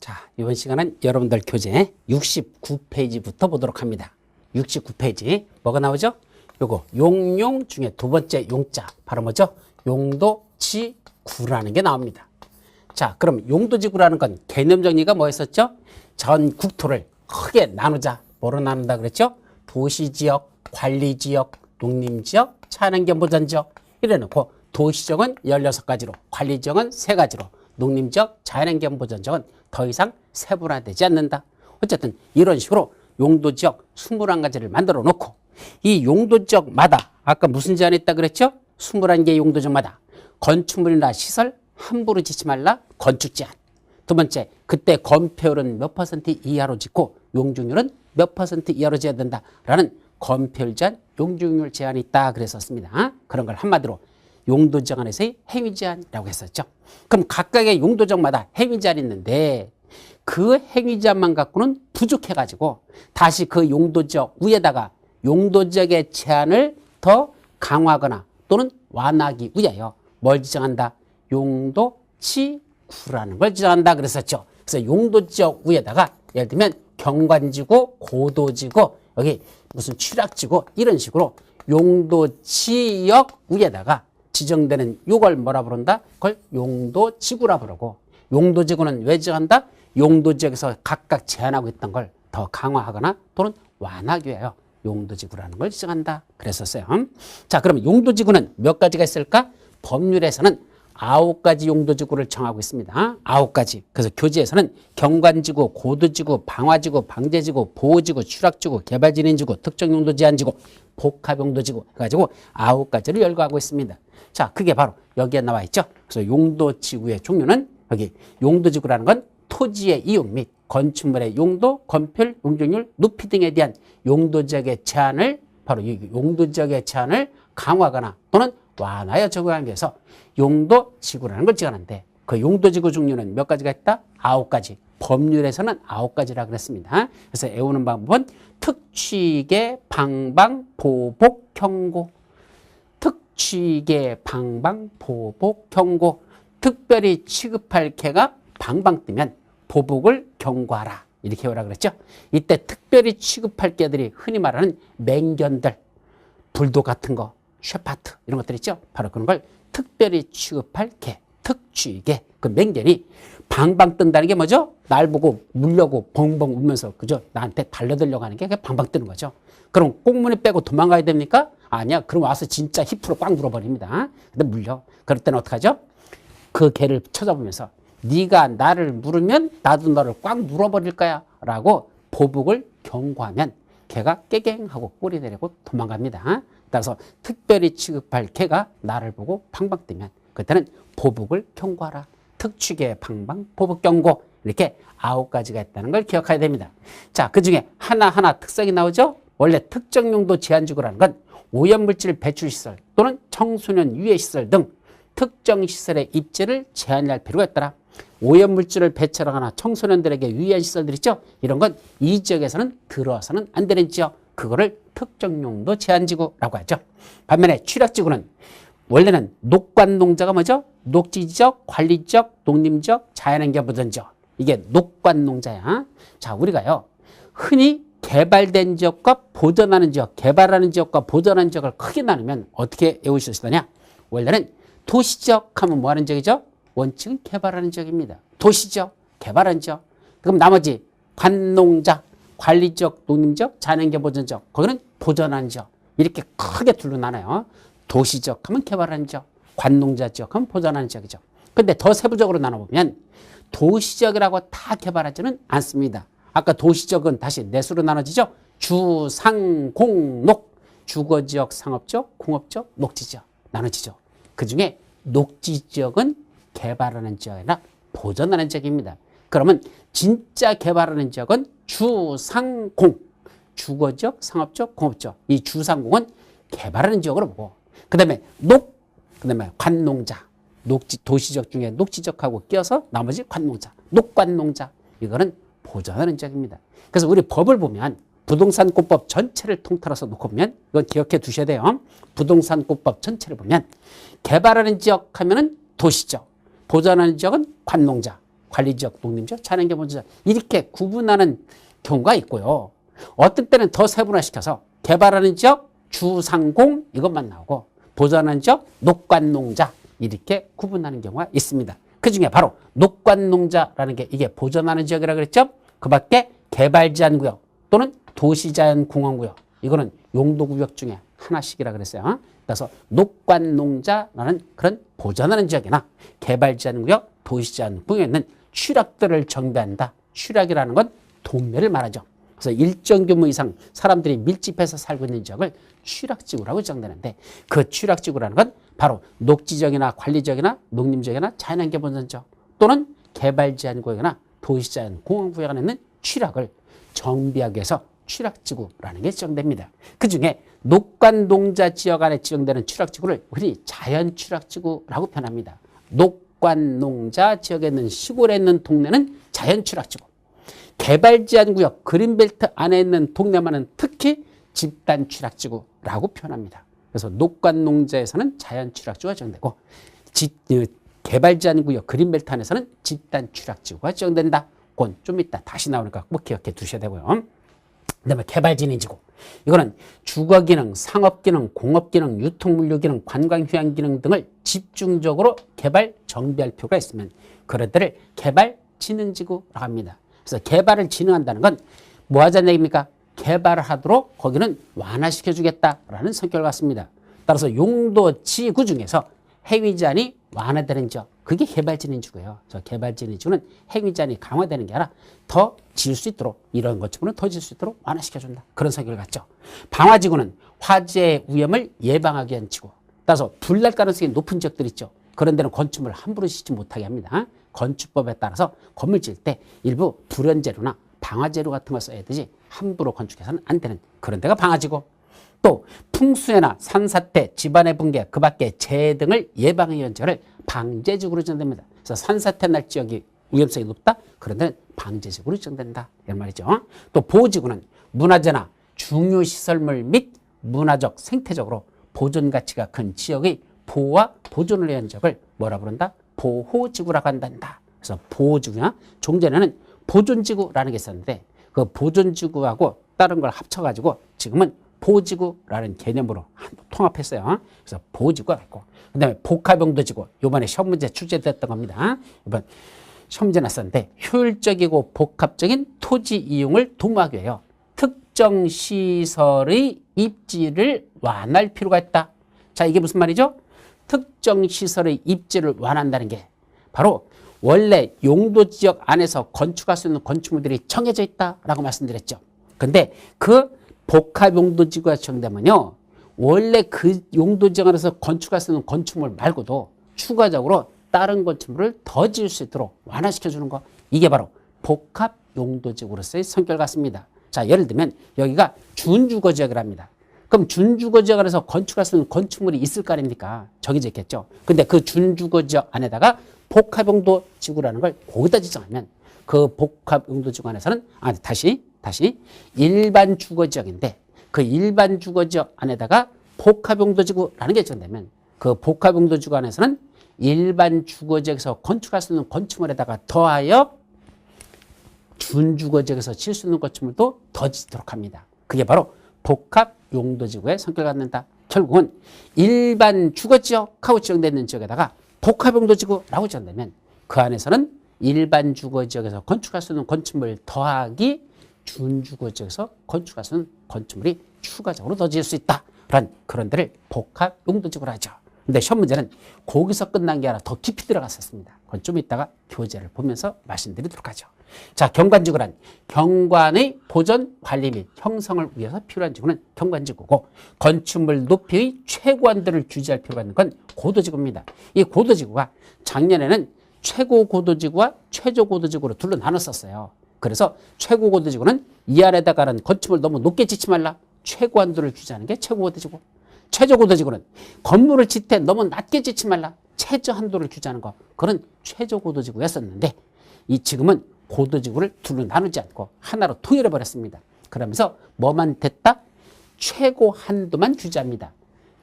자, 이번 시간은 여러분들 교재 69페이지부터 보도록 합니다. 69페이지 뭐가 나오죠? 요거 용용 중에 두 번째 용자 바로 뭐죠? 용도지구라는 게 나옵니다. 자, 그럼 용도지구라는 건 개념 정리가 뭐였었죠? 전 국토를 크게 나누자. 뭐로 나눈다 그랬죠? 도시지역, 관리지역, 농림지역, 자연환경보전지역 이래놓고 도시지역은 16가지로, 관리지역은 3가지로, 농림지역, 자연환경보전지역은 더 이상 세분화되지 않는다. 어쨌든 이런 식으로 용도지역 21가지를 만들어 놓고 이 용도지역마다 아까 무슨 제한이 있다 그랬죠? 21개의 용도지역마다 건축물이나 시설 함부로 짓지 말라. 건축 제한. 두 번째, 그때 건폐율은 몇 퍼센트 이하로 짓고 용적률은 몇 퍼센트 이하로 지어야 된다라는 건폐율 제한, 용적률 제한이 있다 그랬었습니다. 그런 걸 한마디로 용도지역 안에서의 행위 제한이라고 했었죠. 그럼 각각의 용도지역마다 행위 제한이 있는데 그 행위 제한만 갖고는 부족해가지고 다시 그 용도지역 위에다가 용도지역의 제한을 더 강화하거나 또는 완화하기 위하여 뭘 지정한다? 용도지구라는 걸 지정한다 그랬었죠. 그래서 용도지역 위에다가 예를 들면 경관지구, 고도지구, 여기 무슨 취락지구 이런 식으로 용도지역 위에다가 지정되는 이걸 뭐라 부른다? 그걸 용도지구라 부르고 용도지구는 왜 지정한다? 용도지역에서 각각 제한하고 있던 걸 더 강화하거나 또는 완화하기 위하여 용도지구라는 걸 지정한다 그랬었어요. 자, 그럼 용도지구는 몇 가지가 있을까? 법률에서는 9가지 용도지구를 정하고 있습니다. 9가지. 그래서 교재에서는 경관지구, 고도지구, 방화지구, 방제지구, 보호지구, 추락지구, 개발진행지구, 특정용도제한지구, 복합용도지구 해가지고 9가지를 열거하고 있습니다. 자, 그게 바로 여기에 나와 있죠. 그래서 용도지구의 종류는 여기 용도지구라는 건 토지의 이용 및 건축물의 용도, 건폐율, 용적률, 높이 등에 대한 용도지역의 제한을 바로 이 용도지역의 제한을 강화하거나 또는 완화하여 적용하기 위해서 용도지구라는 걸 지정하는데 그 용도지구 종류는 몇 가지가 있다? 9가지. 법률에서는 9가지라고 그랬습니다. 그래서 외우는 방법은 특취계, 방방, 보복, 경고. 특취계, 방방, 보복, 경고. 특별히 취급할 개가 방방 뜨면 보복을 경고하라. 이렇게 외우라 그랬죠. 이때 특별히 취급할 개들이 흔히 말하는 맹견들, 불도 같은 거, 쉐파트 이런 것들 있죠. 바로 그런 걸 특별히 취급할 개, 특취개. 그 맹견이 방방 뜬다는 게 뭐죠? 날 보고 물려고 벙벙 울면서 그죠? 나한테 달려들려고 하는 게 방방 뜨는 거죠. 그럼 꽁무니 빼고 도망가야 됩니까? 아니야. 그럼 와서 진짜 힙으로 꽉 물어버립니다. 근데 물려. 그럴 때는 어떡하죠? 그 개를 쳐다보면서 네가 나를 물으면 나도 너를 꽉 물어버릴 거야 라고 보복을 경고하면 개가 깨갱하고 꼬리 내리고 도망갑니다. 따라서 특별히 취급할 개가 나를 보고 방방 뜨면 그때는 보복을 경고하라. 특취계, 방방, 보복, 경고 이렇게 9가지가 있다는 걸 기억해야 됩니다. 자, 그중에 하나하나 특성이 나오죠. 원래 특정 용도 제한지구라는 건 오염물질 배출시설 또는 청소년 유해시설 등 특정 시설의 입지를 제한할 필요가 있더라. 오염물질을 배출하거나 청소년들에게 유해한 시설들 있죠. 이런 건 이 지역에서는 들어서는 안 되는 지역. 그거를 특정용도 제한지구라고 하죠. 반면에 취락지구는 원래는 녹관농자가 뭐죠? 녹지지역, 관리지역, 농림지역, 자연환경보전지역. 이게 녹관농자야. 자, 우리가요 흔히 개발된 지역과 보전하는 지역, 개발하는 지역과 보전하는 지역을 크게 나누면 어떻게 외우실 수 있느냐? 원래는 도시지역 하면 뭐 하는 지역이죠? 원칙은 개발하는 지역입니다. 도시지역, 개발하는 지역. 그럼 나머지 관농자, 관리지역, 농림지역, 자연환경보전지역. 거기는 보전하는 지역. 이렇게 크게 둘로 나눠요. 도시지역 하면 개발하는 지역, 관농자 지역 하면 보전하는 지역이죠. 근데 더 세부적으로 나눠보면 도시지역이라고 다 개발하지는 않습니다. 아까 도시지역은 다시 내수로 나눠지죠. 주, 상, 공, 녹. 주거지역, 상업지역, 공업지역, 녹지지역 나눠지죠. 그중에 녹지지역은 개발하는 지역이 아니라 보전하는 지역입니다. 그러면 진짜 개발하는 지역은 주, 상, 공. 주거지역, 상업지역, 공업지역. 이 주, 상, 공은 개발하는 지역으로 보고 그 다음에 녹, 그 다음에 관농자. 도시지역 중에 녹지지역하고 끼어서 나머지 관농자. 녹관농자. 이거는 보전하는 지역입니다. 그래서 우리 법을 보면 부동산권법 전체를 통틀어서 놓고 보면 이건 기억해 두셔야 돼요. 부동산권법 전체를 보면 개발하는 지역 하면은 도시지역, 보전하는 지역은 관농자, 관리지역, 농림지역, 자연환경보전지역 이렇게 구분하는 경우가 있고요. 어떤 때는 더 세분화시켜서 개발하는 지역, 주상공 이것만 나오고 보전하는 지역, 녹관농자 이렇게 구분하는 경우가 있습니다. 그중에 바로 녹관농자라는 게 이게 보전하는 지역이라고 그랬죠. 그 밖에 개발제한구역 또는 도시자연공원구역 이거는 용도구역 중에 하나씩이라 그랬어요. 그래서 녹관농자라는 그런 보전하는 지역이나 개발제한구역, 도시제한구역에 있는 취락들을 정비한다. 취락이라는 건 동네를 말하죠. 그래서 일정 규모 이상 사람들이 밀집해서 살고 있는 지역을 취락지구라고 정되는데 그 취락지구라는 건 바로 녹지지역이나 관리지역이나 농림지역이나 자연환경보전지역 또는 개발제한구역이나 도시자연공원구역에 있는 취락을 정비하기 위해서 취락지구라는 게 지정됩니다. 그중에 녹관농자 지역 안에 지정되는 취락지구를 흔히 자연취락지구라고 표현합니다. 녹관농자 지역에 있는 시골에 있는 동네는 자연취락지구. 개발제한구역 그린벨트 안에 있는 동네만은 특히 집단취락지구라고 표현합니다. 그래서 녹관농자에서는 자연취락지구가 지정되고 개발제한구역 그린벨트 안에서는 집단취락지구가 지정된다. 그건 좀 이따 다시 나오니까 꼭 기억해 두셔야 되고요. 그다음에 개발진흥지구. 이거는 주거기능, 상업기능, 공업기능, 유통물류기능, 관광휴양기능 등을 집중적으로 개발 정비할 필요가 있으면 그런 데를 개발진흥지구라고 합니다. 그래서 개발을 진흥한다는 건 뭐 하자는 얘기입니까? 개발을 하도록 거기는 완화시켜주겠다라는 성격을 갖습니다. 따라서 용도지구 중에서 해위제한이 완화되는 지역, 그게 개발진흥지구예요. 저 개발진흥지구는 해위제한이 강화되는 게 아니라 더 지을 수 있도록 이런 것처럼 더 지을 수 있도록 완화시켜준다. 그런 성격을 갖죠. 방화지구는 화재 위험을 예방하기 위한 지구. 따라서 불날 가능성이 높은 지역들 있죠. 그런 데는 건축물을 함부로 짓지 못하게 합니다. 건축법에 따라서 건물 지을 때 일부 불연재료나 방화재료 같은 걸 써야 되지 함부로 건축해서는 안 되는 그런 데가 방화지구. 또 풍수해나 산사태, 집안의 붕괴, 그 밖에 재해 등을 예방하기 위한 지역을 방제지구로 지정됩니다. 그래서 산사태 날 지역이 위험성이 높다? 그런 데는 방제지구로 지정된다. 이런 말이죠. 또 보호지구는 문화재나 중요시설물 및 문화적, 생태적으로 보존 가치가 큰 지역의 보호와 보존을 위한 지역을 뭐라 부른다? 보호지구라고 한단다. 그래서 보호지구나 종전에는 보존지구라는 게 있었는데 그 보존지구하고 다른 걸 합쳐가지고 지금은 보호지구라는 개념으로 통합했어요. 그래서 보호지구가 있고 그 다음에 복합용도지구 이번에 시험 문제 출제됐던 겁니다. 이번 시험 문제 났었는데 효율적이고 복합적인 토지 이용을 도모하기 위하여 특정 시설의 입지를 완화할 필요가 있다. 자, 이게 무슨 말이죠? 특정 시설의 입지를 완화한다는 게 바로 원래 용도지역 안에서 건축할 수 있는 건축물들이 정해져 있다라고 말씀드렸죠. 근데 그 복합용도지구가 지정되면요, 원래 그 용도지역 안에서 건축할 수 있는 건축물 말고도 추가적으로 다른 건축물을 더 지을 수 있도록 완화시켜주는 거, 이게 바로 복합용도지구로서의 성격을 갖습니다. 자, 예를 들면 여기가 준주거지역이랍니다. 그럼 준주거지역 안에서 건축할 수 있는 건축물이 있을 거 아닙니까? 정해져 있겠죠. 근데 그 준주거지역 안에다가 복합용도지구라는 걸 거기다 지정하면 그 복합용도지구 안에서는 다시 일반 주거지역인데 그 일반 주거지역 안에다가 복합용도지구라는 게 지정되면 그 복합용도지구 안에서는 일반 주거지역에서 건축할 수 있는 건축물에다가 더하여 준주거지역에서 지을 수 있는 건축물도 더 짓도록 합니다. 그게 바로 복합용도지구의 성격을 갖는다. 결국은 일반 주거지역하고 지정되어 있는 지역에다가 복합용도지구라고 지정되면 그 안에서는 일반 주거지역에서 건축할 수 있는 건축물 더하기 준주거지역에서 건축할 수 있는 건축물이 추가적으로 더 지을 수 있다. 그런 데를 복합용도지구로 하죠. 근데 시험 문제는 거기서 끝난 게 아니라 더 깊이 들어갔었습니다. 그건 좀 이따가 교재를 보면서 말씀드리도록 하죠. 자, 경관지구란 경관의 보존, 관리 및 형성을 위해서 필요한 지구는 경관지구고 건축물 높이의 최고한도를 규제할 필요가 있는 건 고도지구입니다. 이 고도지구가 작년에는 최고고도지구와 최저고도지구로 둘로 나눴었어요. 그래서 최고고도지구는 이 안에다가는 건축물 너무 높게 짓지 말라. 최고한도를 규제하는 게 최고고도지구. 최저고도지구는 건물을 짓을 때 너무 낮게 짓지 말라. 최저한도를 규제하는 거. 그런 최저고도지구였었는데 이 지금은 고도지구를 둘로 나누지 않고 하나로 통일해버렸습니다. 그러면서 뭐만 됐다? 최고한도만 규제합니다.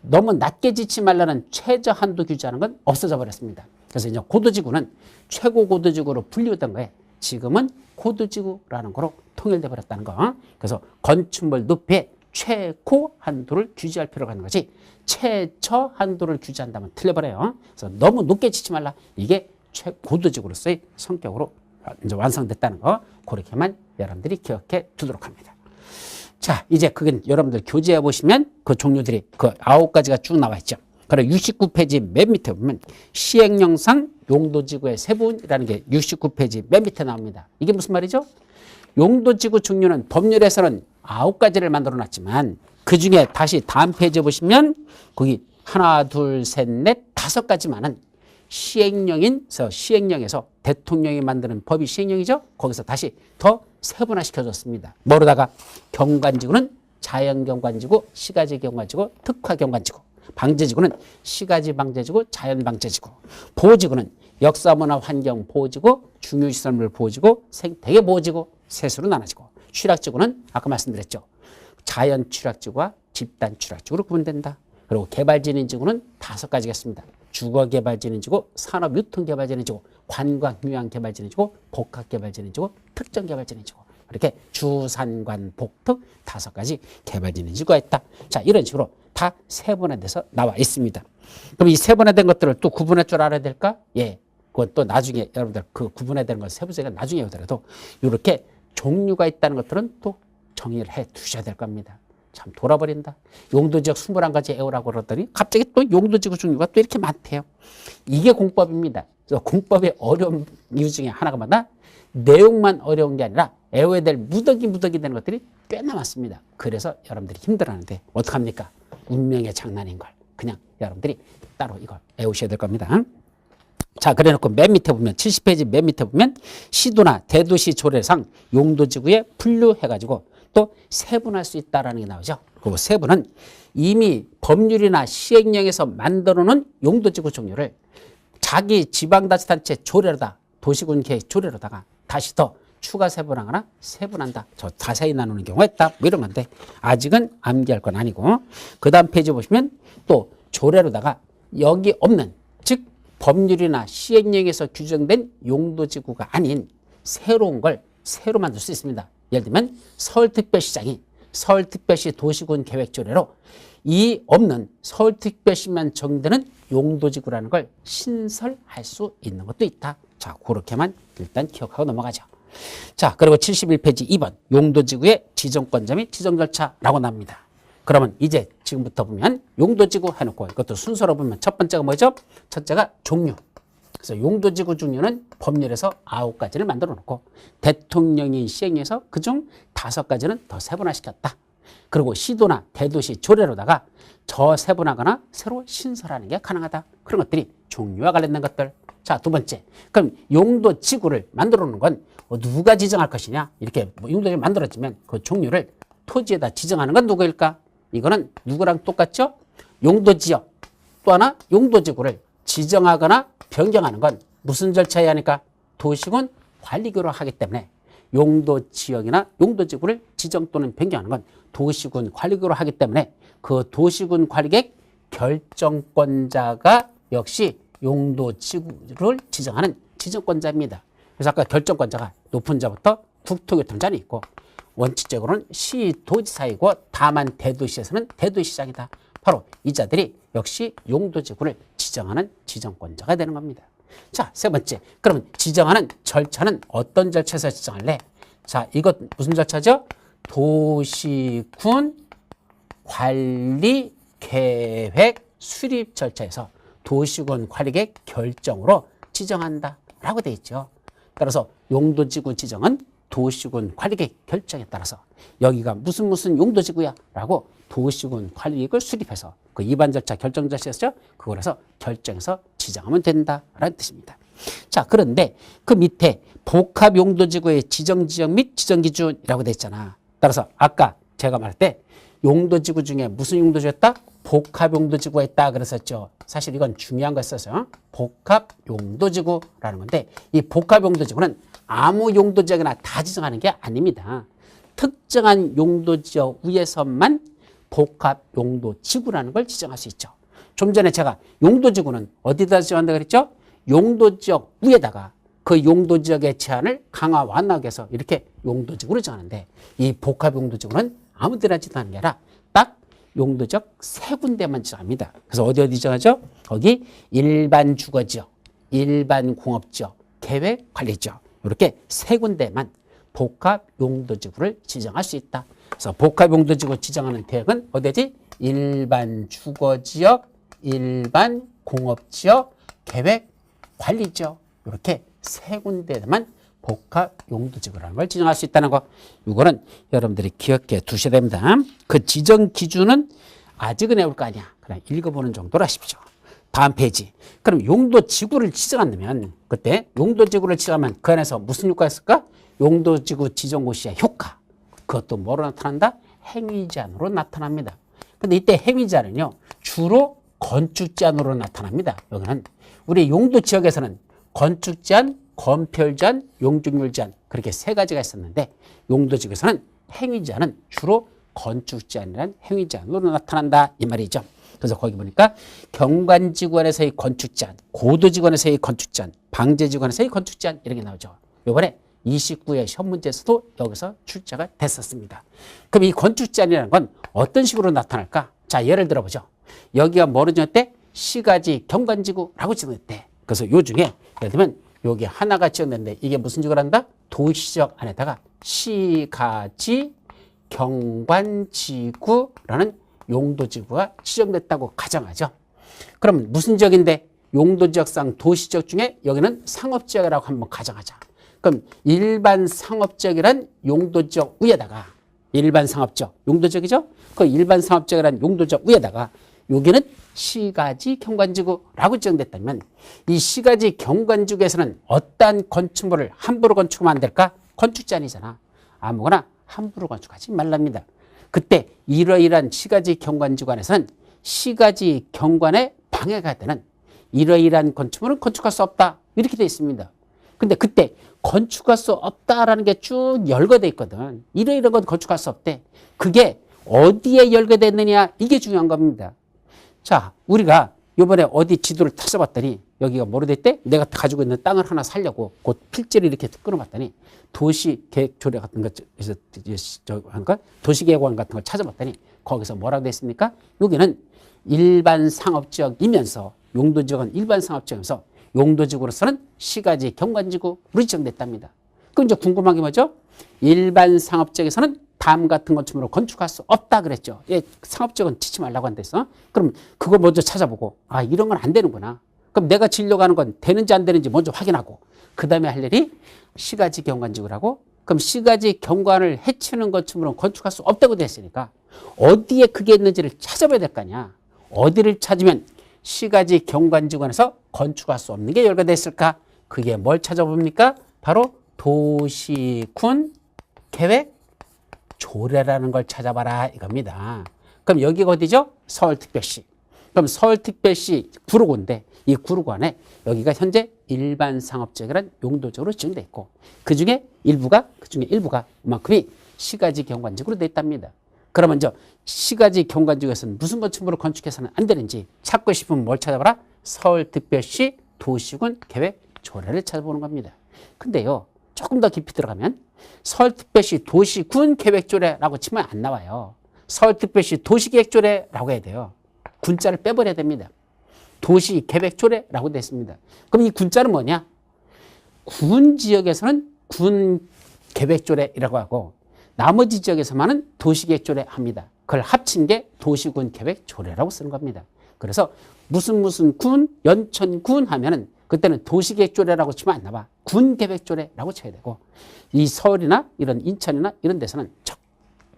너무 낮게 짓지 말라는 최저한도 규제하는 건 없어져 버렸습니다. 그래서 이제 고도지구는 최고 고도지구로 분류된 거에 지금은 고도지구라는 거로 통일돼 버렸다는 거. 그래서 건축물 높이의 최고 한도를 규제할 필요가 있는 거지 최저 한도를 규제한다면 틀려버려요. 그래서 너무 높게 짓지 말라. 이게 최고도지구로서의 성격으로 이제 완성됐다는 거. 그렇게만 여러분들이 기억해 두도록 합니다. 자, 이제 그건 여러분들 교재에 보시면 그 종류들이 그 9가지가 쭉 나와 있죠. 그리고 69페이지 맨 밑에 보면 시행령상 용도지구의 세분이라는 게 69페이지 맨 밑에 나옵니다. 이게 무슨 말이죠? 용도지구 종류는 법률에서는 9가지를 만들어 놨지만 그 중에 다시 다음 페이지에 보시면 거기 하나, 둘, 셋, 넷, 5가지만은 시행령에서 대통령이 만드는 법이 시행령이죠. 거기서 다시 더 세분화시켜줬습니다. 뭐로다가 경관지구는 자연경관지구, 시가지경관지구, 특화경관지구, 방제지구는 시가지방제지구, 자연방제지구, 보호지구는 역사문화환경보호지구, 중요시설물 보호지구, 생태계보호지구, 세수로 나눠지고, 취락지구는 아까 말씀드렸죠. 자연취락지구와 집단취락지구로 구분된다. 그리고 개발진인지구는 5가지겠습니다. 주거개발진인지구, 산업유통개발진인지구, 관광휴양개발진인지구, 복합개발진인지구, 특정개발진인지구. 이렇게 주산관 복특 5가지 개발진인지구가 있다. 자, 이런 식으로 다 세분화돼서 나와 있습니다. 그럼 이 세분화된 것들을 또 구분할 줄 알아야 될까? 예. 그건 또 나중에 여러분들 그 구분화되는 걸 세부적으로 나중에 오더라도 이렇게 종류가 있다는 것들은 또 정의를 해 두셔야 될 겁니다. 참 돌아버린다. 용도지역 21가지 애호라고 그러더니 갑자기 또 용도지구 종류가 또 이렇게 많대요. 이게 공법입니다. 그래서 공법의 어려운 이유 중에 하나가 뭐다? 내용만 어려운 게 아니라 애호해야 될 무더기 되는 것들이 꽤나 많습니다. 그래서 여러분들이 힘들어하는데 어떡합니까? 운명의 장난인 걸. 그냥 여러분들이 따로 이걸 애우셔야 될 겁니다. 자, 그래놓고 맨 밑에 보면 70페이지 맨 밑에 보면 시도나 대도시 조례상 용도지구에 분류해가지고 또 세분할 수 있다는 게 나오죠. 그 세분은 이미 법률이나 시행령에서 만들어놓은 용도지구 종류를 자기 지방자치단체 조례로다 도시군 계획 조례로다가 다시 더 추가 세분하거나 세분한다. 저 자세히 나누는 경우가 있다. 뭐 이런 건데 아직은 암기할 건 아니고 그 다음 페이지 보시면 또 조례로다가 여기 없는 즉 법률이나 시행령에서 규정된 용도지구가 아닌 새로운 걸 새로 만들 수 있습니다. 예를 들면 서울특별시장이 서울특별시 도시군 계획조례로 이 없는 서울특별시만 정되는 용도지구라는 걸 신설할 수 있는 것도 있다. 자, 그렇게만 일단 기억하고 넘어가죠. 자, 그리고 71페이지 2번 용도지구의 지정권자 및 지정절차라고 나옵니다. 그러면 이제 지금부터 보면 용도지구 해놓고 이것도 순서로 보면 첫 번째가 뭐죠? 첫째가 종류. 그래서 용도지구 종류는 법률에서 9가지를 만들어 놓고 대통령이 시행해서 그중 5가지는 더 세분화시켰다. 그리고 시도나 대도시 조례로다가 더 세분하거나 새로 신설하는 게 가능하다. 그런 것들이 종류와 관련된 것들. 자, 두 번째. 그럼 용도지구를 만들어 놓는 건 누가 지정할 것이냐? 이렇게 용도지구를 만들어지면 그 종류를 토지에다 지정하는 건 누구일까? 이거는 누구랑 똑같죠? 용도지역 또 하나 용도지구를 지정하거나 변경하는 건 무슨 절차에 하니까 도시군 관리구로 하기 때문에 용도지역이나 용도지구를 지정 또는 변경하는 건 도시군 관리구로 하기 때문에 그 도시군 관리객 결정권자가 역시 용도지구를 지정하는 지정권자입니다. 그래서 아까 결정권자가 높은 자부터 국토교통자는 있고 원칙적으로는 시도지사이고 다만 대도시에서는 대도시장이다. 바로 이 자들이 역시 용도지구를 지정하는 지정권자가 되는 겁니다. 자, 세 번째. 그러면 지정하는 절차는 어떤 절차에서 지정할래? 자, 이것 무슨 절차죠? 도시군 관리 계획 수립 절차에서 도시군 관리계획 결정으로 지정한다 라고 되어 있죠. 따라서 용도지구 지정은 도시군 관리계획 결정에 따라서 여기가 무슨 용도지구야 라고 도시군 관리계획을 수립해서 그 위반 절차 결정 절차였죠. 그걸 해서 결정해서 지정하면 된다라는 뜻입니다. 자, 그런데 그 밑에 복합 용도지구의 지정 지역 및 지정 기준이라고 돼 있잖아. 따라서 아까 제가 말할 때 용도지구 중에 무슨 용도지구였다? 복합 용도지구가 있다 그랬었죠. 사실 이건 중요한 거였어요. 복합 용도지구라는 건데 이 복합 용도지구는 아무 용도지역이나 다 지정하는 게 아닙니다. 특정한 용도지역 위에서만 복합 용도지구라는 걸 지정할 수 있죠. 좀 전에 제가 용도지구는 어디다 지정한다고 그랬죠? 용도지역 위에다가 그 용도지역의 제한을 강화 완화하기 위해서 이렇게 용도지구를 정하는데 이 복합 용도지구는 아무 데나 지정하는 게 아니라 딱 용도지역 세 군데만 지정합니다. 그래서 어디 지정하죠? 거기 일반 주거지역, 일반 공업지역, 계획관리지역 이렇게 세 군데만 복합 용도지구를 지정할 수 있다. 그래서 복합 용도지구 지정하는 계획은 어디지? 일반 주거지역, 일반 공업지역, 계획관리지역 이렇게 세 군데만 복합 용도지구라는 걸 지정할 수 있다는 거. 이거는 여러분들이 기억해 두셔야 됩니다. 그 지정 기준은 아직은 외울 거 아니야. 그냥 읽어보는 정도로 하십시오. 다음 페이지. 그럼 용도지구를 지정한다면 그때 용도지구를 지정하면 그 안에서 무슨 효과가 있을까? 용도지구 지정고 시의 효과. 그것도 뭐로 나타난다? 행위제한으로 나타납니다. 근데 이때 행위제한은요 주로 건축제한으로 나타납니다. 여기는 우리 용도지역에서는 건축제한, 건폐율제한, 용적률제한 그렇게 세 가지가 있었는데 용도지구에서는 행위제한은 주로 건축제한이라는 행위제한으로 나타난다 이 말이죠. 그래서 거기 보니까 경관지구안에서의 건축제한, 고도지구안에서의 건축제한, 방제지구안에서의 건축제한 이런 게 나오죠. 이번에 29회 시험 문제에서도 여기서 출제가 됐었습니다. 그럼 이 건축제한이라는 건 어떤 식으로 나타날까? 자, 예를 들어보죠. 여기가 뭐로 정했대? 시가지 경관지구라고 정했대. 그래서 요 중에 예를 들면 여기 하나가 지정됐는데 이게 무슨 지구를 한다? 도시지역 안에다가 시가지 경관지구라는 용도지구가 지정됐다고 가정하죠. 그럼 무슨 지역인데? 용도지역상 도시지역 중에 여기는 상업지역이라고 한번 가정하자. 그럼 일반 상업지역이란 용도지역 위에다가 일반 상업지역, 용도지역이죠? 그 일반 상업지역이란 용도지역 위에다가 여기는 시가지 경관지구라고 지정됐다면 이 시가지 경관지구에서는 어떠한 건축물을 함부로 건축하면 안 될까? 건축제한이잖아. 아무거나 함부로 건축하지 말랍니다. 그때 이러이러한 시가지 경관지구 안에서는 시가지 경관에 방해가 되는 이러이러한 건축물은 건축할 수 없다. 이렇게 되어 있습니다. 근데 그때 건축할 수 없다라는 게 쭉 열거돼 있거든. 이러이러한 건 건축할 수 없대. 그게 어디에 열거돼 있느냐 이게 중요한 겁니다. 자, 우리가 이번에 어디 지도를 찾아봤더니 여기가 뭐로 돼 있대? 내가 가지고 있는 땅을 하나 살려고 그 필지를 이렇게 끌어봤더니 도시계획조례 같은 거, 도시계획원 같은 걸 찾아봤더니 거기서 뭐라고 돼 있습니까? 여기는 일반 상업지역이면서 용도지역은 일반 상업지역이면서 용도지구로서는 시가지 경관지구로 지정됐답니다. 그럼 이제 궁금한 게 뭐죠? 일반 상업지역에서는 다음 같은 건축물로 건축할 수 없다 그랬죠. 예, 상업지역은 짓지 말라고 한댔어. 그럼 그거 먼저 찾아보고 아 이런 건 안 되는구나. 그럼 내가 지으려고 하는 건 되는지 안 되는지 먼저 확인하고 그 다음에 할 일이 시가지 경관지구라고. 그럼 시가지 경관을 해치는 건축물은 건축할 수 없다고 됐으니까 어디에 그게 있는지를 찾아봐야 될 거 아니야. 어디를 찾으면 시가지 경관지구 안에서 건축할 수 없는 게 열거돼 있을까? 그게 뭘 찾아봅니까? 바로 도시군 계획 조례라는 걸 찾아봐라 이겁니다. 그럼 여기가 어디죠? 서울특별시. 그럼 서울특별시 구로구인데 이 구로구 안에 여기가 현재 일반 상업지역이란 용도적으로 지정돼 있고 그중에 일부가 이만큼이 시가지 경관지구로 돼 있답니다. 그러면 저 시가지 경관지구에서는 무슨 건축물을 건축해서는 안 되는지 찾고 싶으면 뭘 찾아봐라? 서울특별시 도시군 계획 조례를 찾아보는 겁니다. 근데요 조금 더 깊이 들어가면 서울특별시 도시군 계획조례라고 치면 안 나와요. 서울특별시 도시계획조례라고 해야 돼요. 군자를 빼버려야 됩니다. 도시계획조례라고 되어 있습니다. 그럼 이 군자는 뭐냐? 군 지역에서는 군계획조례라고 하고 나머지 지역에서만은 도시계획조례 합니다. 그걸 합친 게 도시군계획조례라고 쓰는 겁니다. 그래서 무슨 군, 연천군 하면은 그때는 도시계획조례라고 치면 안 나와. 군계획조례라고 쳐야 되고 이 서울이나 이런 인천이나 이런 데서는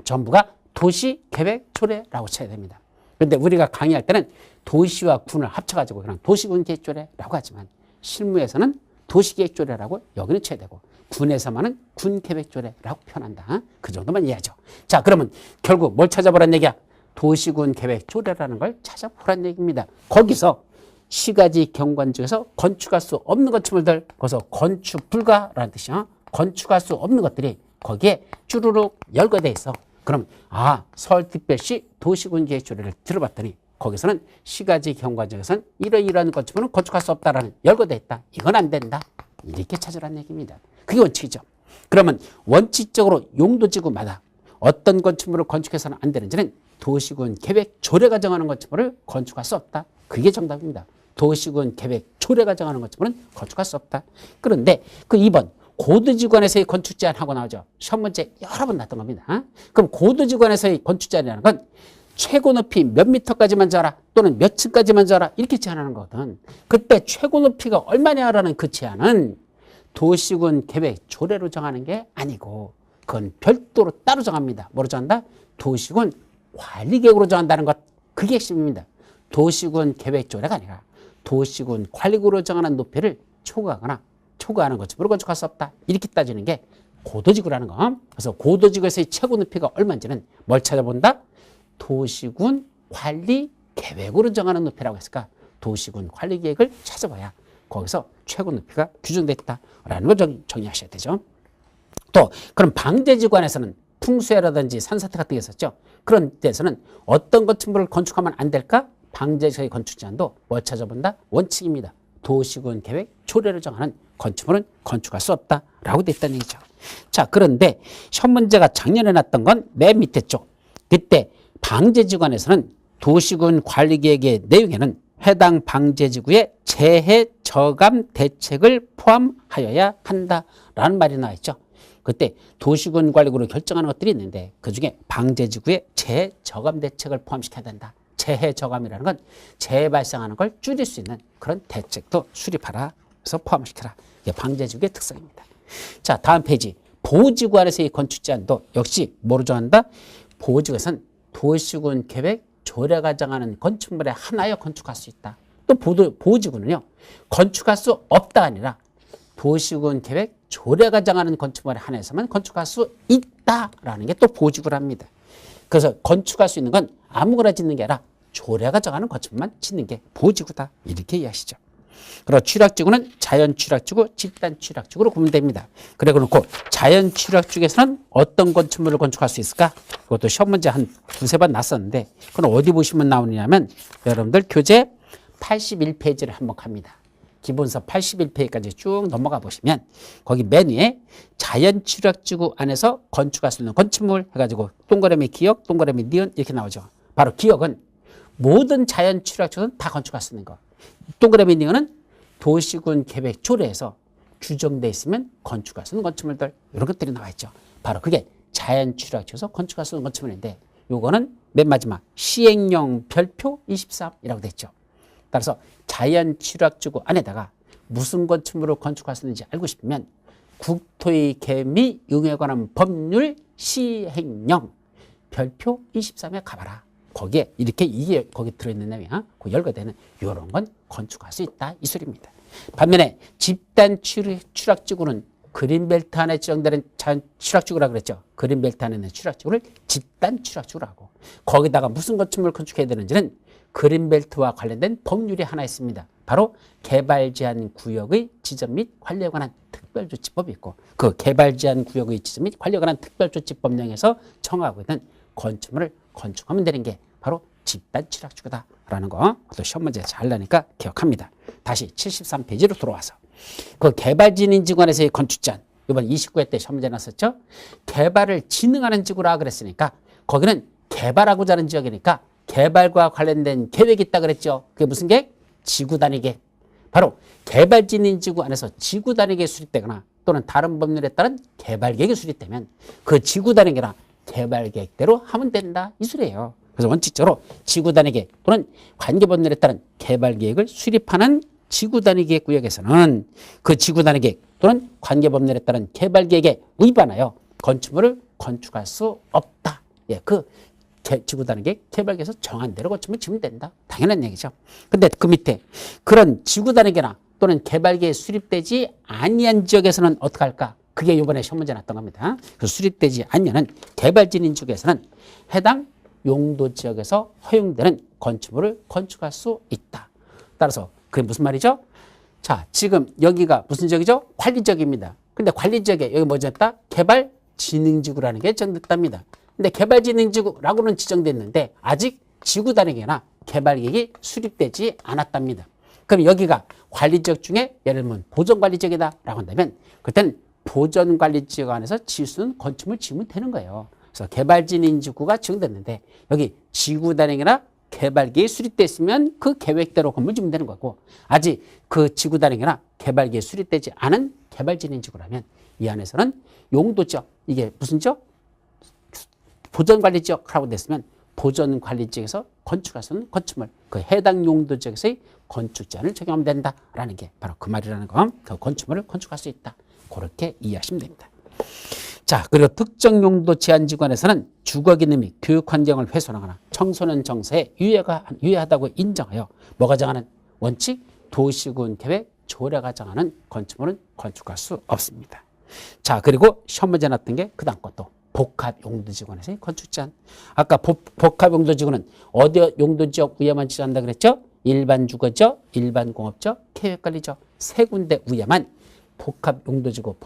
전부가 도시계획조례라고 쳐야 됩니다. 그런데 우리가 강의할 때는 도시와 군을 합쳐가지고 그냥 도시군계획조례라고 하지만 실무에서는 도시계획조례라고 여기는 쳐야 되고 군에서만은 군계획조례라고 표현한다. 그 정도만 이해하죠. 자, 그러면 결국 뭘 찾아보란 얘기야? 도시군계획조례라는 걸 찾아보란 얘기입니다. 거기서 시가지 경관지구에서 건축할 수 없는 건축물들, 거기서 건축 불가라는 뜻이야. 건축할 수 없는 것들이 거기에 쭈루룩 열거돼 있어. 그럼 서울특별시 도시군계획조례를 들어봤더니 거기서는 시가지 경과 중에서는 이러이러한 건축물은 건축할 수 없다라는 열거돼 있다. 이건 안 된다. 이렇게 찾으라는 얘기입니다. 그게 원칙이죠. 그러면 원칙적으로 용도지구마다 어떤 건축물을 건축해서는 안 되는지는 도시군 계획 조례가 정하는 건축물을 건축할 수 없다. 그게 정답입니다. 도시군 계획 조례가 정하는 건축물은 건축할 수 없다. 그런데 그 2번 고도지구안에서의 건축 제한하고 나오죠. 시험 문제 여러 번 났던 겁니다. 그럼 고도지구안에서의 건축 제한이라는 건 최고 높이 몇 미터까지만 자라 또는 몇 층까지만 자라 이렇게 제한하는 거거든. 그때 최고 높이가 얼마냐라는 그 제한은 도시군 계획 조례로 정하는 게 아니고 그건 별도로 따로 정합니다. 뭐로 정한다? 도시군 관리계획으로 정한다는 것. 그게 핵심입니다. 도시군 계획 조례가 아니라 도시군 관리계획으로 정하는 높이를 초과하거나 초과하는 건축물을 건축할 수 없다. 이렇게 따지는 게 고도지구라는 거. 그래서 고도지구에서의 최고 높이가 얼마인지는 뭘 찾아본다? 도시군 관리 계획으로 정하는 높이라고 했을까? 도시군 관리 계획을 찾아봐야 거기서 최고 높이가 규정됐다라는 걸 정리하셔야 되죠. 또 그럼 방제지구안에서는 풍수해라든지 산사태 같은 게 있었죠. 그런 데서는 어떤 건축물을 건축하면 안 될까? 방제지구의 건축 제한도 뭘 찾아본다? 원칙입니다. 도시군 계획 조례를 정하는 건축물은 건축할 수 없다라고 돼 있다는 얘기죠. 자, 그런데 시험 문제가 작년에 났던 건 맨 밑에 쪽. 그때 방제지구안에서는 도시군 관리계획의 내용에는 해당 방제지구의 재해 저감 대책을 포함하여야 한다라는 말이 나와 있죠. 그때 도시군 관리구로 결정하는 것들이 있는데 그중에 방제지구의 재해 저감 대책을 포함시켜야 된다. 재해 저감이라는 건 재해 발생하는 걸 줄일 수 있는 그런 대책도 수립하라. 그래서 포함시켜라. 이게 방제지구의 특성입니다. 자, 다음 페이지. 보호지구안에서의 건축 제한도 역시 뭐로 정한다? 보호지구에서는 도시군 계획 조례가 정하는 건축물에 한하여 건축할 수 있다. 또 보호지구는요. 건축할 수 없다가 아니라 도시군 계획 조례가 정하는 건축물에 한해서만 건축할 수 있다라는 게 또 보호지구랍니다. 그래서 건축할 수 있는 건 아무거나 짓는 게 아니라 조례가 정하는 건축물만 짓는 게 보호지구다. 이렇게 이해하시죠. 그리고 취락지구는 자연취락지구, 집단취락지구로 구분됩니다. 그래 놓고 자연취락지구에서는 어떤 건축물을 건축할 수 있을까? 그것도 시험 문제 한 두세 번 났었는데 그건 어디 보시면 나오느냐면 여러분들 교재 81페이지를 한번 갑니다. 기본서 81페이지까지 쭉 넘어가 보시면 거기 맨 위에 자연취락지구 안에서 건축할 수 있는 건축물 해가지고 동그라미 기역, 동그라미 니은 이렇게 나오죠. 바로 기역은 모든 자연취락지구는 다 건축할 수 있는 거. 동그라미 니은은 도시군 계획 조례에서 규정돼 있으면 건축할 수 있는 건축물들 이런 것들이 나와 있죠. 바로 그게 자연취락지구에서 건축할 수 있는 건축물인데 요거는 맨 마지막 시행령 별표 23이라고 돼 있죠. 따라서 자연취락지구 안에다가 무슨 건축물을 건축할 수 있는지 알고 싶으면 국토의 계획 및 용역에 관한 법률 시행령 별표 23에 가봐라. 거기에 이렇게 이게 거기 들어있는 내용이야. 그 열거되는 이런 건 건축할 수 있다 이 소리입니다. 반면에 집단 취락지구는 그린벨트 안에 지정되는 취락지구라 그랬죠. 그린벨트 안에 있는 취락지구를 집단 취락지구로 하고 거기다가 무슨 건축물을 건축해야 되는지는 그린벨트와 관련된 법률이 하나 있습니다. 바로 개발제한구역의 지정 및 관리에 관한 특별조치법이 있고 그 개발제한구역의 지정 및 관리에 관한 특별조치법령에서 정하고 있는 건축물을 건축하면 되는 게 바로 집단 취락지구다라는 거. 또 시험 문제 잘 나니까 기억합니다. 다시 73페이지로 돌아와서 그 개발진흥지구안에서의 건축 제한 이번 29회 때 시험 문제 났었죠. 개발을 진흥하는 지구라 그랬으니까 거기는 개발하고자 하는 지역이니까 개발과 관련된 계획이 있다 그랬죠. 그게 무슨 계획? 지구 단위 계획. 바로 개발진흥지구 안에서 지구 단위 계획이 수립되거나 또는 다른 법률에 따른 개발 계획이 수립되면 그 지구 단위 계획이나 개발 계획대로 하면 된다 이 소리예요. 그래서 원칙적으로 지구 단위 계획 또는 관계 법률에 따른 개발 계획을 수립하는 지구 단위 계획 구역에서는 그 지구 단위 계획 또는 관계 법률에 따른 개발 계획에 위반하여 건축물을 건축할 수 없다. 예, 그 지구 단위 계획 개발 계획에서 정한 대로 건축물 지으면 된다. 당연한 얘기죠. 근데 그 밑에 그런 지구 단위 계획이나 또는 개발 계획 수립되지 아니한 지역에서는 어떻게 할까? 그게 이번에 시험 문제 났던 겁니다. 그 수립되지 않으면 개발진인 지역에서는 해당 용도 지역에서 허용되는 건축물을 건축할 수 있다. 따라서 그게 무슨 말이죠? 자, 지금 여기가 무슨 지역이죠? 관리지역입니다. 근데 관리지역에 여기 뭐죠? 개발진흥지구라는 게 정됐답니다. 근데 개발진흥지구라고는 지정됐는데 아직 지구 단위계나 개발계획이 수립되지 않았답니다. 그럼 여기가 관리지역 중에 예를 들면 보전관리지역이다라고 한다면 그때는 보전관리지역 안에서 지을 수 있는 건축물을 지으면 되는 거예요. 그래서 개발진인지구가 지정됐는데 여기 지구단행이나 개발계획이 수립됐으면 그 계획대로 건물 지으면 되는 거고 아직 그 지구단행이나 개발계획이 수립되지 않은 개발진인지구라면 이 안에서는 용도지역, 이게 무슨 지역? 보전관리지역이라고 됐으면 보전관리지역에서 건축할 수 있는 건축물, 그 해당 용도지역에서의 건축 제한을 적용하면 된다라는 게 바로 그 말이라는 거. 그 건축물을 건축할 수 있다. 그렇게 이해하시면 됩니다. 자, 그리고 특정 용도 제한 지구안에서는 주거 기능 및 교육 환경을 훼손하거나 청소년 정서에 유해하다고 인정하여 뭐가 정하는 원칙, 도시군 계획 조례가 정하는 건축물은 건축할 수 없습니다. 자, 그리고 시험 문제 나왔던 게 그 다음 것도 복합용도지구안에서의 건축 제한. 아까 복합용도지구는 어디 용도지역 위에만 지정한다 그랬죠? 일반 주거지역, 일반 공업지역, 계획관리지역 세 군데 위에만 복합용도지구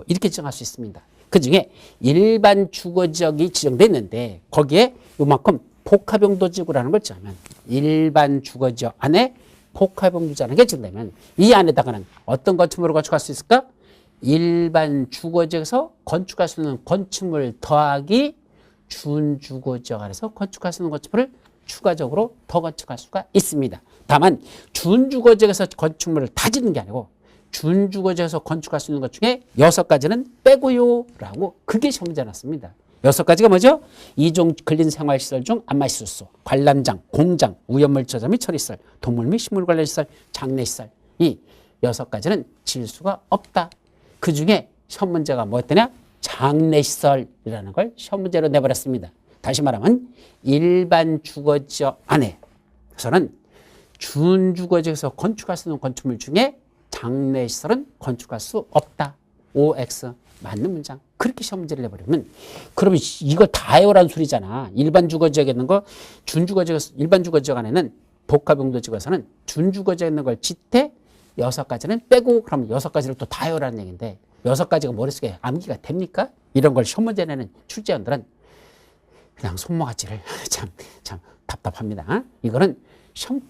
이렇게 지정할 수 있습니다. 그중에 일반 주거지역이 지정되어 있는데 거기에 요만큼 복합용도지구라는 걸 지정하면 일반 주거지역 안에 복합용도지구라는 게 지정되면 이 안에다가는 어떤 건축물을 건축할 수 있을까? 일반 주거지역에서 건축할 수 있는 건축물 더하기 준주거지역 안에서 건축할 수 있는 건축물을 추가적으로 더 건축할 수가 있습니다. 다만 준주거지역에서 건축물을 다 짓는 게 아니고 준주거지역에서 건축할 수 있는 것 중에 6가지는 빼고요 라고 그게 시험 문제 났습니다. 6가지가 뭐죠? 이종 근린생활시설 중 안마시설소, 관람장, 공장, 오염물처자 및 처리시설, 동물 및 식물 관련시설, 장례시설 이 6가지는 지을 수가 없다. 그 중에 시험 문제가 뭐였더냐? 장례시설이라는 걸 시험 문제로 내버렸습니다. 다시 말하면 일반 주거지역 안에서는 준주거지역에서 건축할 수 있는 건축물 중에 장례시설은 건축할 수 없다. OX 맞는 문장. 그렇게 시험 문제를 내버리면 그러면 이거 다 해오라는 소리잖아. 일반 주거지역에 있는 거 준주거지역에서 일반 주거지역 안에는 복합용도지구에서는 준주거지역에 있는 걸 짓되 6가지는 빼고 그러면 6가지를 또 다 해오라는 얘기인데 6가지가 머릿속에 암기가 됩니까? 이런 걸 시험 문제 내는 출제원들은 그냥 손모가지를 참 답답합니다. 이거는 시험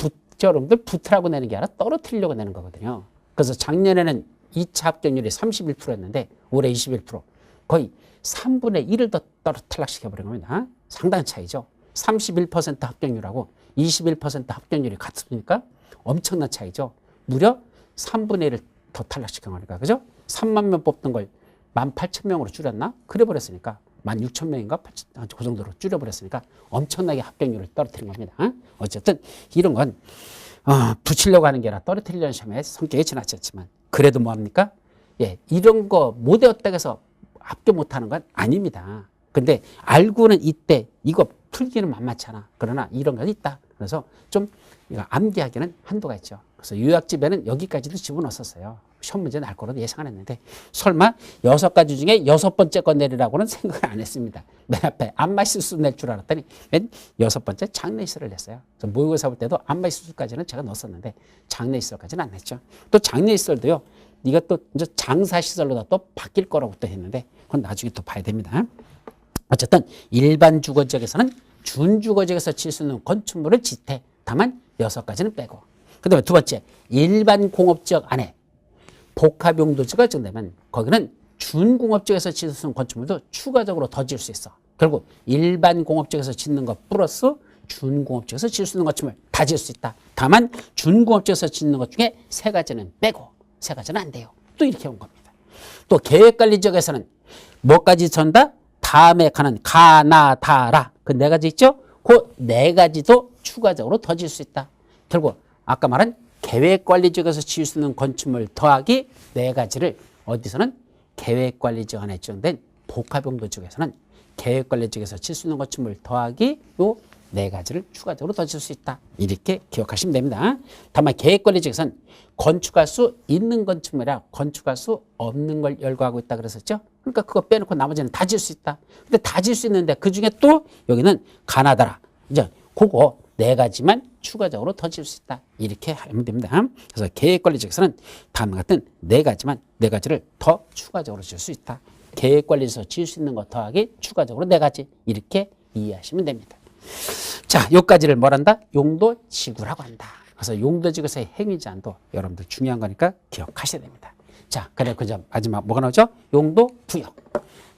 여러분들 붙으라고 내는 게 아니라 떨어뜨리려고 내는 거거든요. 그래서 작년에는 2차 합격률이 31%였는데 올해 21%. 거의 3분의 1을 더 탈락시켜버린 겁니다. 상당한 차이죠. 31% 합격률하고 21% 합격률이 같으니까 엄청난 차이죠. 무려 3분의 1을 더 탈락시킨 거니까. 그죠? 3만 명 뽑던 걸 18,000명으로 줄였나? 그래 버렸으니까 16,000명인가? 그 정도로 줄여버렸으니까 엄청나게 합격률을 떨어뜨린 겁니다. 어쨌든 이런 건 붙이려고 하는 게 아니라 떨어뜨리려는 시험에 성격이 지나쳤지만 그래도 뭐합니까? 예, 이런 거 못 외웠다고 해서 합격 못하는 건 아닙니다. 근데 알고는 이때 이거 풀기는 만만찮아. 그러나 이런 건 있다. 그래서 좀 이거 암기하기는 한도가 있죠. 그래서 요약집에는 여기까지도 집어넣었어요. 시험 문제는 알 거라도 예상 안 했는데 설마 6가지 중에 6번째 거 내리라고는 생각을 안 했습니다. 맨 앞에 안마실수 낼 줄 알았더니 맨 6번째 장례시설을 냈어요. 그래서 모의고사 볼 때도 안마실수까지는 제가 넣었었는데 장례시설까지는 안 냈죠. 또 장례시설도요. 이것도 이제 장사시설로 또 바뀔 거라고 또 했는데 그건 나중에 또 봐야 됩니다. 어쨌든 일반 주거지역에서는 준주거지역에서 지을 수 있는 건축물을 짓되 다만 6가지는 빼고 그 다음에 두 번째 일반 공업지역 안에 복합용도지가 지정되면 거기는 준공업지역에서 지을 수 있는 건축물도 추가적으로 더 지을 수 있어. 결국 일반 공업지역에서 짓는 것 플러스 준공업지역에서 지을 수 있는 건축물 다 지을 수 있다. 다만 준공업지역에서 짓는 것 중에 3가지는 빼고 3가지는 안 돼요. 또 이렇게 온 겁니다. 또 계획관리지역에서는 뭐까지 전다? 다음에 가는 가나 다라 그 4가지 있죠? 그 4가지도 추가적으로 더 지을 수 있다. 결국 아까 말한 계획관리지역에서 지을 수 있는 건축물 더하기 4가지를 어디서는 계획관리지역 안에 지정된 복합용도지역에서는 계획관리지역에서 지을 수 있는 건축물 더하기 요 4가지를 추가적으로 더 지을 수 있다. 이렇게 기억하시면 됩니다. 다만 계획관리지역에서는 건축할 수 있는 건축물이라 건축할 수 없는 걸 열거하고 있다 그랬었죠. 그러니까 그거 빼놓고 나머지는 다 지을 수 있다. 근데 다 지을 수 있는데 그중에 또 여기는 가나다라. 이제 그거 4가지만 추가적으로 더 지을 수 있다. 이렇게 하면 됩니다. 그래서 계획관리지역에서는 다음과 같은 4가지만 4가지를 더 추가적으로 지을 수 있다. 계획관리에서 지을 수 있는 것 더하기 추가적으로 4가지 이렇게 이해하시면 됩니다. 자, 요까지를 뭐란다? 용도지구라고 한다. 그래서 용도지구에서의 행위제한도 여러분들 중요한 거니까 기억하셔야 됩니다. 자, 그래 그죠? 마지막 뭐가 나오죠? 용도구역.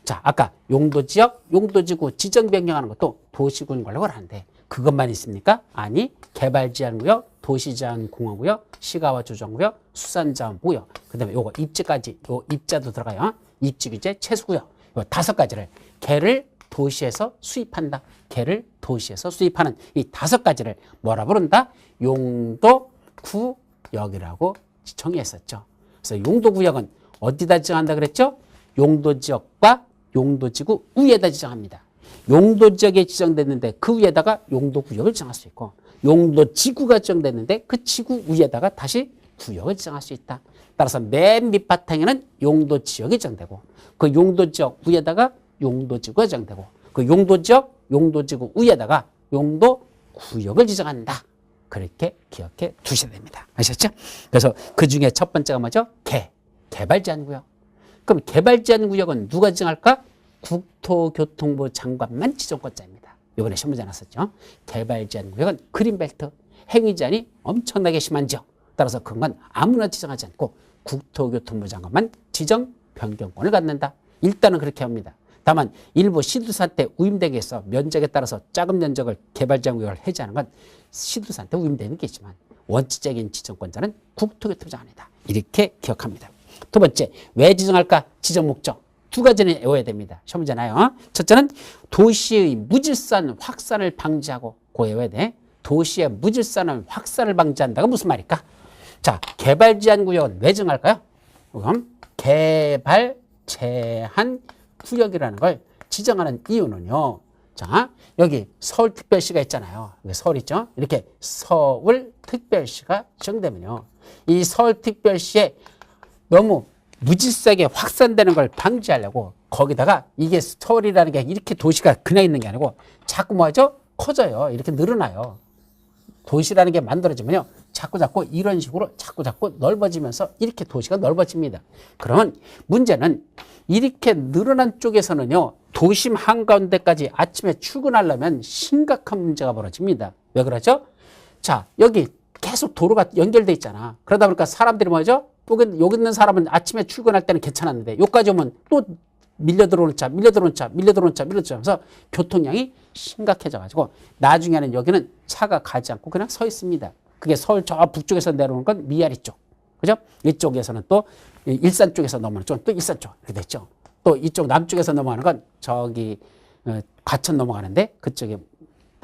자, 아까 용도지역, 용도지구 지정 변경하는 것도 도시군 관리를 하는데 그것만 있습니까? 아니, 개발제한구역, 도시제한공원구역, 시가와 조정구역, 수산자원구역, 그다음에 요거 입지까지, 요 입자도 들어가요. 입지규제, 채소구역, 요 5가지를 개를 도시에서 수입한다. 개를 도시에서 수입하는 이 5가지를 뭐라 부른다? 용도구역이라고 정의했었죠. 그래서 용도구역은 어디다 지정한다 그랬죠? 용도지역과 용도지구 위에다 지정합니다. 용도지역에 지정됐는데 그 위에다가 용도구역을 지정할 수 있고 용도지구가 지정됐는데 그 지구 위에다가 다시 구역을 지정할 수 있다. 따라서 맨 밑바탕에는 용도지역이 지정되고 그 용도지역 위에다가 용도지구가 지정되고 그 용도지역, 용도지구 위에다가 용도구역을 지정한다. 그렇게 기억해 두셔야 됩니다. 아셨죠? 그래서 그 중에 첫 번째가 뭐죠? 개발제한구역. 그럼 개발제한구역은 누가 지정할까? 국토교통부 장관만 지정권자입니다. 이번에 신문제 나왔었죠. 개발제한구역은 그린벨트, 행위제한이 엄청나게 심한 지역. 따라서 그런 건 아무나 지정하지 않고 국토교통부 장관만 지정 변경권을 갖는다. 일단은 그렇게 합니다. 다만 일부 시도사한테 우임되기 위해서 면적에 따라서 작은 면적을 개발제한구역을 해제하는 건 시도사한테 우임되는 게 있지만 원칙적인 지정권자는 국토교통부 장관이다. 이렇게 기억합니다. 두 번째, 왜 지정할까? 지정 목적. 2가지는 외워야 됩니다. 시험 문제 나요. 첫째는 도시의 무질서한 확산을 방지하고 그거 외워야 돼. 도시의 무질서한 확산을 방지한다가 무슨 말일까? 자, 개발제한구역은 왜 정할까요? 그럼 개발 제한 구역이라는 걸 지정하는 이유는요. 자, 여기 서울특별시가 있잖아요. 여기 서울 있죠? 이렇게 서울특별시가 지정되면요. 이 서울특별시에 너무 무질서하게 확산되는 걸 방지하려고 거기다가 이게 서울이라는 게 이렇게 도시가 그냥 있는 게 아니고 자꾸 뭐하죠? 커져요. 이렇게 늘어나요. 도시라는 게 만들어지면요. 자꾸 이런 식으로 자꾸 넓어지면서 이렇게 도시가 넓어집니다. 그러면 문제는 이렇게 늘어난 쪽에서는요. 도심 한가운데까지 아침에 출근하려면 심각한 문제가 벌어집니다. 왜 그러죠? 자, 여기 계속 도로가 연결돼 있잖아. 그러다 보니까 사람들이 뭐죠? 여기 있는 사람은 아침에 출근할 때는 괜찮았는데 여기까지 오면 또 밀려 들어오는 차 하면서 교통량이 심각해져가지고 나중에는 여기는 차가 가지 않고 그냥 서 있습니다. 그게 서울 저 북쪽에서 내려오는 건 미아리 쪽. 그죠? 이쪽에서는 또 일산 쪽에서 넘어가는 쪽은 또 일산 쪽. 이렇게 됐죠. 또 이쪽 남쪽에서 넘어가는 건 저기 과천 넘어가는데 그쪽에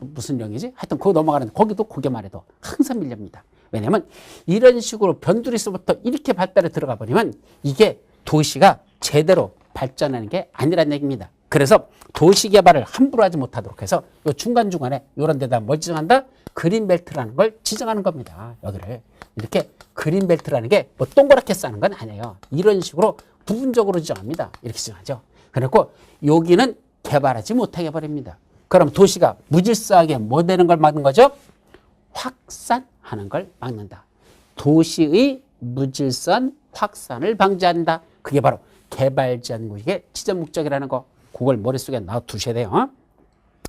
무슨 역이지? 하여튼 그거 넘어가는데 거기도 고개만 해도 항상 밀립니다. 왜냐면 이런 식으로 변두리서부터 이렇게 발달에 들어가 버리면 이게 도시가 제대로 발전하는 게 아니란 얘기입니다. 그래서 도시 개발을 함부로 하지 못하도록 해서 요 중간중간에 이런 데다 뭘 지정한다? 그린벨트라는 걸 지정하는 겁니다. 여기를. 이렇게 그린벨트라는 게 뭐 동그랗게 싸는 건 아니에요. 이런 식으로 부분적으로 지정합니다. 이렇게 지정하죠. 그래갖고 여기는 개발하지 못하게 해버립니다. 그럼 도시가 무질서하게 뭐 되는 걸 막는 거죠? 확산하는 걸 막는다. 도시의 무질서한 확산을 방지한다. 그게 바로 개발제한구역의 지정 목적이라는 거. 그걸 머릿속에 넣어두셔야 돼요.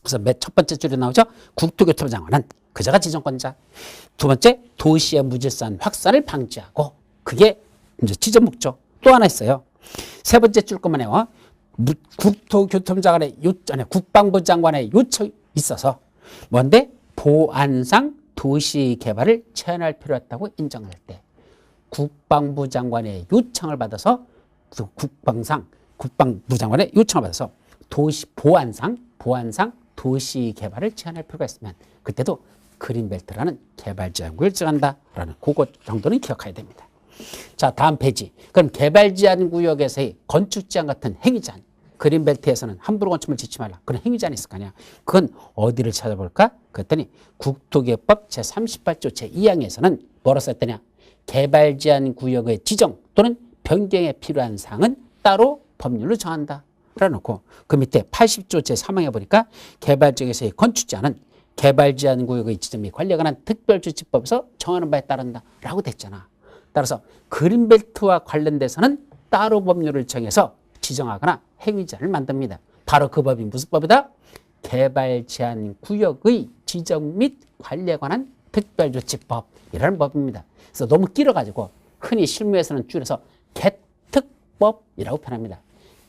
그래서 첫 번째 줄에 나오죠. 국토교통부 장관은 그자가 지정권자. 두 번째, 도시의 무질서한 확산을 방지하고 그게 이제 지정 목적. 또 하나 있어요. 세 번째 줄 것만 해요. 국토교통부 장관의 국방부 장관의 요청이 있어서 뭔데? 보안상 도시 개발을 제한할 필요가 있다고 인정할 때 국방부 장관의 요청을 받아서 국방부 장관의 요청을 받아서 보안상 도시 개발을 제한할 필요가 있으면 그때도 그린벨트라는 개발제한구역을 지정한다라는 그거 정도는 기억해야 됩니다. 자, 다음 페이지. 그럼 개발제한구역에서의 건축제한 같은 행위제한, 그린벨트에서는 함부로 건축물 짓지 말라. 그런 행위제한이 있을 거 아니야. 그건 어디를 찾아볼까? 그랬더니 국토개혁법 제38조 제2항에서는 뭐라고 썼더냐? 개발제한구역의 지정 또는 변경에 필요한 사항은 따로 법률로 정한다. 그래놓고 그 밑에 80조 제3항에 보니까 개발지역에서의 건축제한은 개발제한구역의 지정 및 관리에 관한 특별조치법에서 정하는 바에 따른다 라고 됐잖아. 따라서 그린벨트와 관련돼서는 따로 법률을 정해서 지정하거나 행위제한을 만듭니다. 바로 그 법이 무슨 법이다? 개발 제한 구역의 지정 및 관리에 관한 특별조치법이라는 법입니다. 그래서 너무 길어가지고 흔히 실무에서는 줄여서 개특법이라고 표현합니다.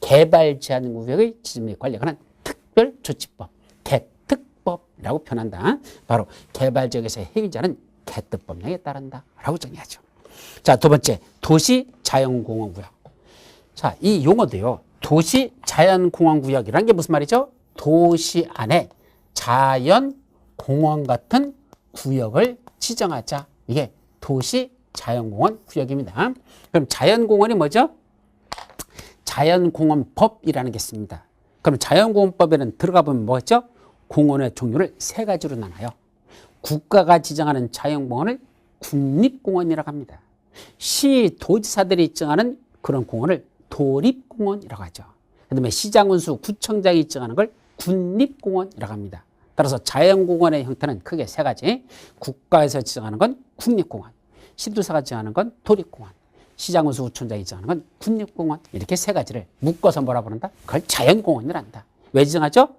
개발 제한 구역의 지정 및 관리에 관한 특별조치법, 개특법이라고 표현한다. 바로 개발 지역에서의 행위자는 개특법령에 따른다 라고 정의하죠. 자, 두 번째, 도시자연공원구역. 자, 이 용어도요, 도시자연공원구역이라는 게 무슨 말이죠? 도시 안에 자연공원 같은 구역을 지정하자. 이게 도시자연공원구역입니다. 그럼 자연공원이 뭐죠? 자연공원법이라는 게 있습니다. 그럼 자연공원법에는 들어가 보면 뭐겠죠? 공원의 종류를 세 가지로 나눠요. 국가가 지정하는 자연공원을 국립공원이라고 합니다. 시 도지사들이 지정하는 그런 공원을 도립공원이라고 하죠. 그 다음에 시장군수, 구청장이 지정하는 걸 군립공원이라고 합니다. 따라서 자연공원의 형태는 크게 세 가지. 국가에서 지정하는 건 국립공원, 시도사가 지정하는 건 도립공원, 시장군수, 구청장이 지정하는 건 군립공원. 이렇게 세 가지를 묶어서 뭐라 부른다? 그걸 자연공원이란다. 왜 지정하죠?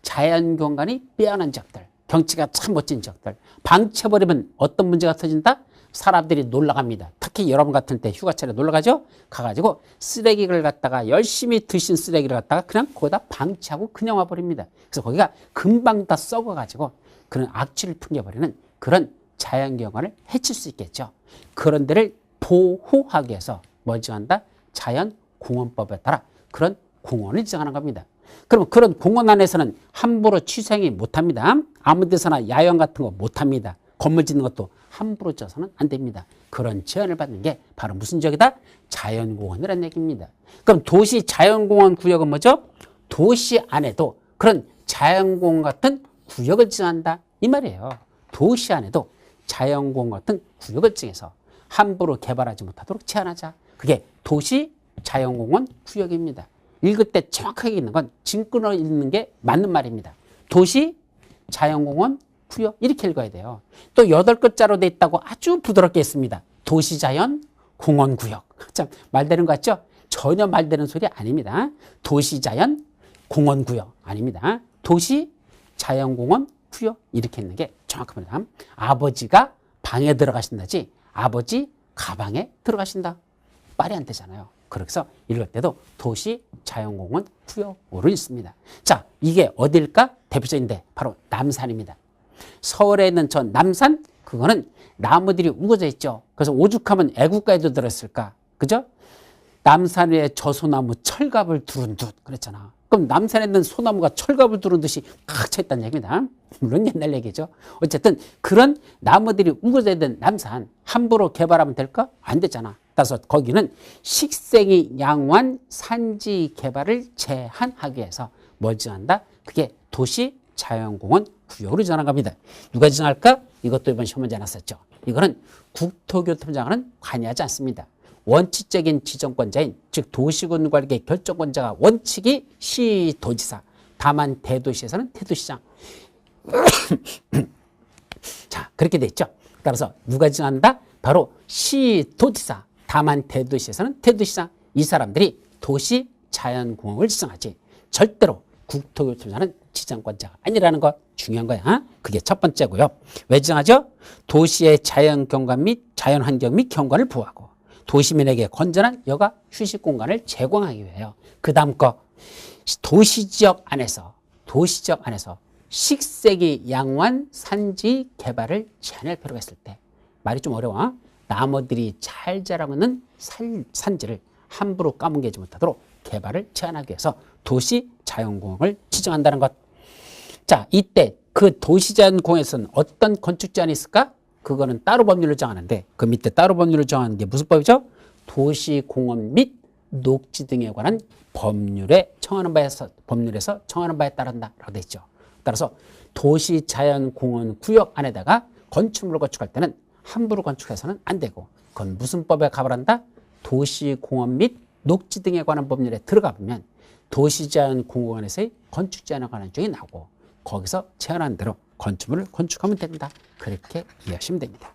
자연경관이 빼어난 지역들, 경치가 참 멋진 지역들, 방치해버리면 어떤 문제가 터진다? 사람들이 놀러갑니다. 특히 여러분 같은 때 휴가철에 놀러가죠? 가가지고 쓰레기를 갖다가 열심히 드신 쓰레기를 갖다가 그냥 거기다 방치하고 그냥 와버립니다. 그래서 거기가 금방 다 썩어가지고 그런 악취를 풍겨버리는 그런 자연경관을 해칠 수 있겠죠. 그런 데를 보호하기 위해서 뭘 지정한다? 자연공원법에 따라 그런 공원을 지정하는 겁니다. 그럼 그런 공원 안에서는 함부로 취생이 못합니다. 아무 데서나 야영 같은 거 못합니다. 건물 짓는 것도 함부로 져서는 안 됩니다. 그런 제한을 받는 게 바로 무슨 지역이다? 자연공원이라는 얘기입니다. 그럼 도시 자연공원 구역은 뭐죠? 도시 안에도 그런 자연공원 같은 구역을 지정한다 이 말이에요. 도시 안에도 자연공원 같은 구역을 지정해서 함부로 개발하지 못하도록 제한하자. 그게 도시 자연공원 구역입니다. 읽을 때 정확하게 읽는 건 징 끊어 읽는 게 맞는 말입니다. 도시 자연공원 구역 이렇게 읽어야 돼요. 또 8글자로 돼 있다고 아주 부드럽게 했습니다. 도시자연공원구역. 참 말되는 것 같죠? 전혀 말되는 소리 아닙니다. 도시자연공원구역 아닙니다. 도시자연공원구역 이렇게 있는 게 정확합니다. 아버지가 방에 들어가신다지 아버지 가방에 들어가신다. 말이 안 되잖아요. 그래서 읽을 때도 도시자연공원 구역으로 읽습니다. 자, 이게 어딜까? 대표적인데 바로 남산입니다. 서울에 있는 저 남산, 그거는 나무들이 우거져 있죠. 그래서 오죽하면 애국가에도 들었을까? 그죠? 남산 위에 저 소나무 철갑을 두른 듯 그랬잖아. 그럼 남산에 있는 소나무가 철갑을 두른 듯이 꽉 차 있다는 얘기입니다. 물론 옛날 얘기죠. 어쨌든 그런 나무들이 우거져 있는 남산 함부로 개발하면 될까? 안 되잖아. 따라서 거기는 식생이 양호한 산지 개발을 제한하기 위해서 뭘 지정한다? 그게 도시 자연공원 구역으로 지정한 겁니다. 누가 지정할까? 이것도 이번 시험 문제 나왔었죠. 이거는 국토교통부장관은 관여하지 않습니다. 원칙적인 지정권자인 즉 도시군관계 결정권자가 원칙이 시도지사, 다만 대도시에서는 대도시장. 자, 그렇게 돼 있죠. 따라서 누가 지정한다? 바로 시도지사, 다만 대도시에서는 대도시장. 이 사람들이 도시 자연공원을 지정하지 절대로 국토교통부장은 지정권자가 아니라는 거 중요한 거야. 그게 첫 번째고요. 왜 지정하죠? 도시의 자연경관 및 자연환경 및 경관을 보호하고 도시민에게 건전한 여가 휴식 공간을 제공하기 위해요. 그 다음 거 도시지역 안에서 식생이 양호한 산지 개발을 제한할 필요가 있을 때, 말이 좀 어려워. 나무들이 잘 자라고 있는 산지를 함부로 까뭉개지 못하도록 개발을 제한하기 위해서 도시자연공원을 지정한다는 것. 자, 이때 그 도시자연공원에서는 어떤 건축 제한이 있을까? 그거는 따로 법률을 정하는데 그 밑에 따로 법률을 정하는 게 무슨 법이죠? 도시공원 및 녹지 등에 관한 법률에서 정하는 바에 따른다라고 돼 있죠. 따라서 도시자연공원 구역 안에다가 건축물을 건축할 때는 함부로 건축해서는 안 되고, 그건 무슨 법에 가발한다? 도시공원 및 녹지 등에 관한 법률에 들어가 보면 도시자연공원에서의 건축 제한에 관한 조항이 나오고 거기서 제한한 대로 건축물을 건축하면 된다. 그렇게 이해하시면 됩니다.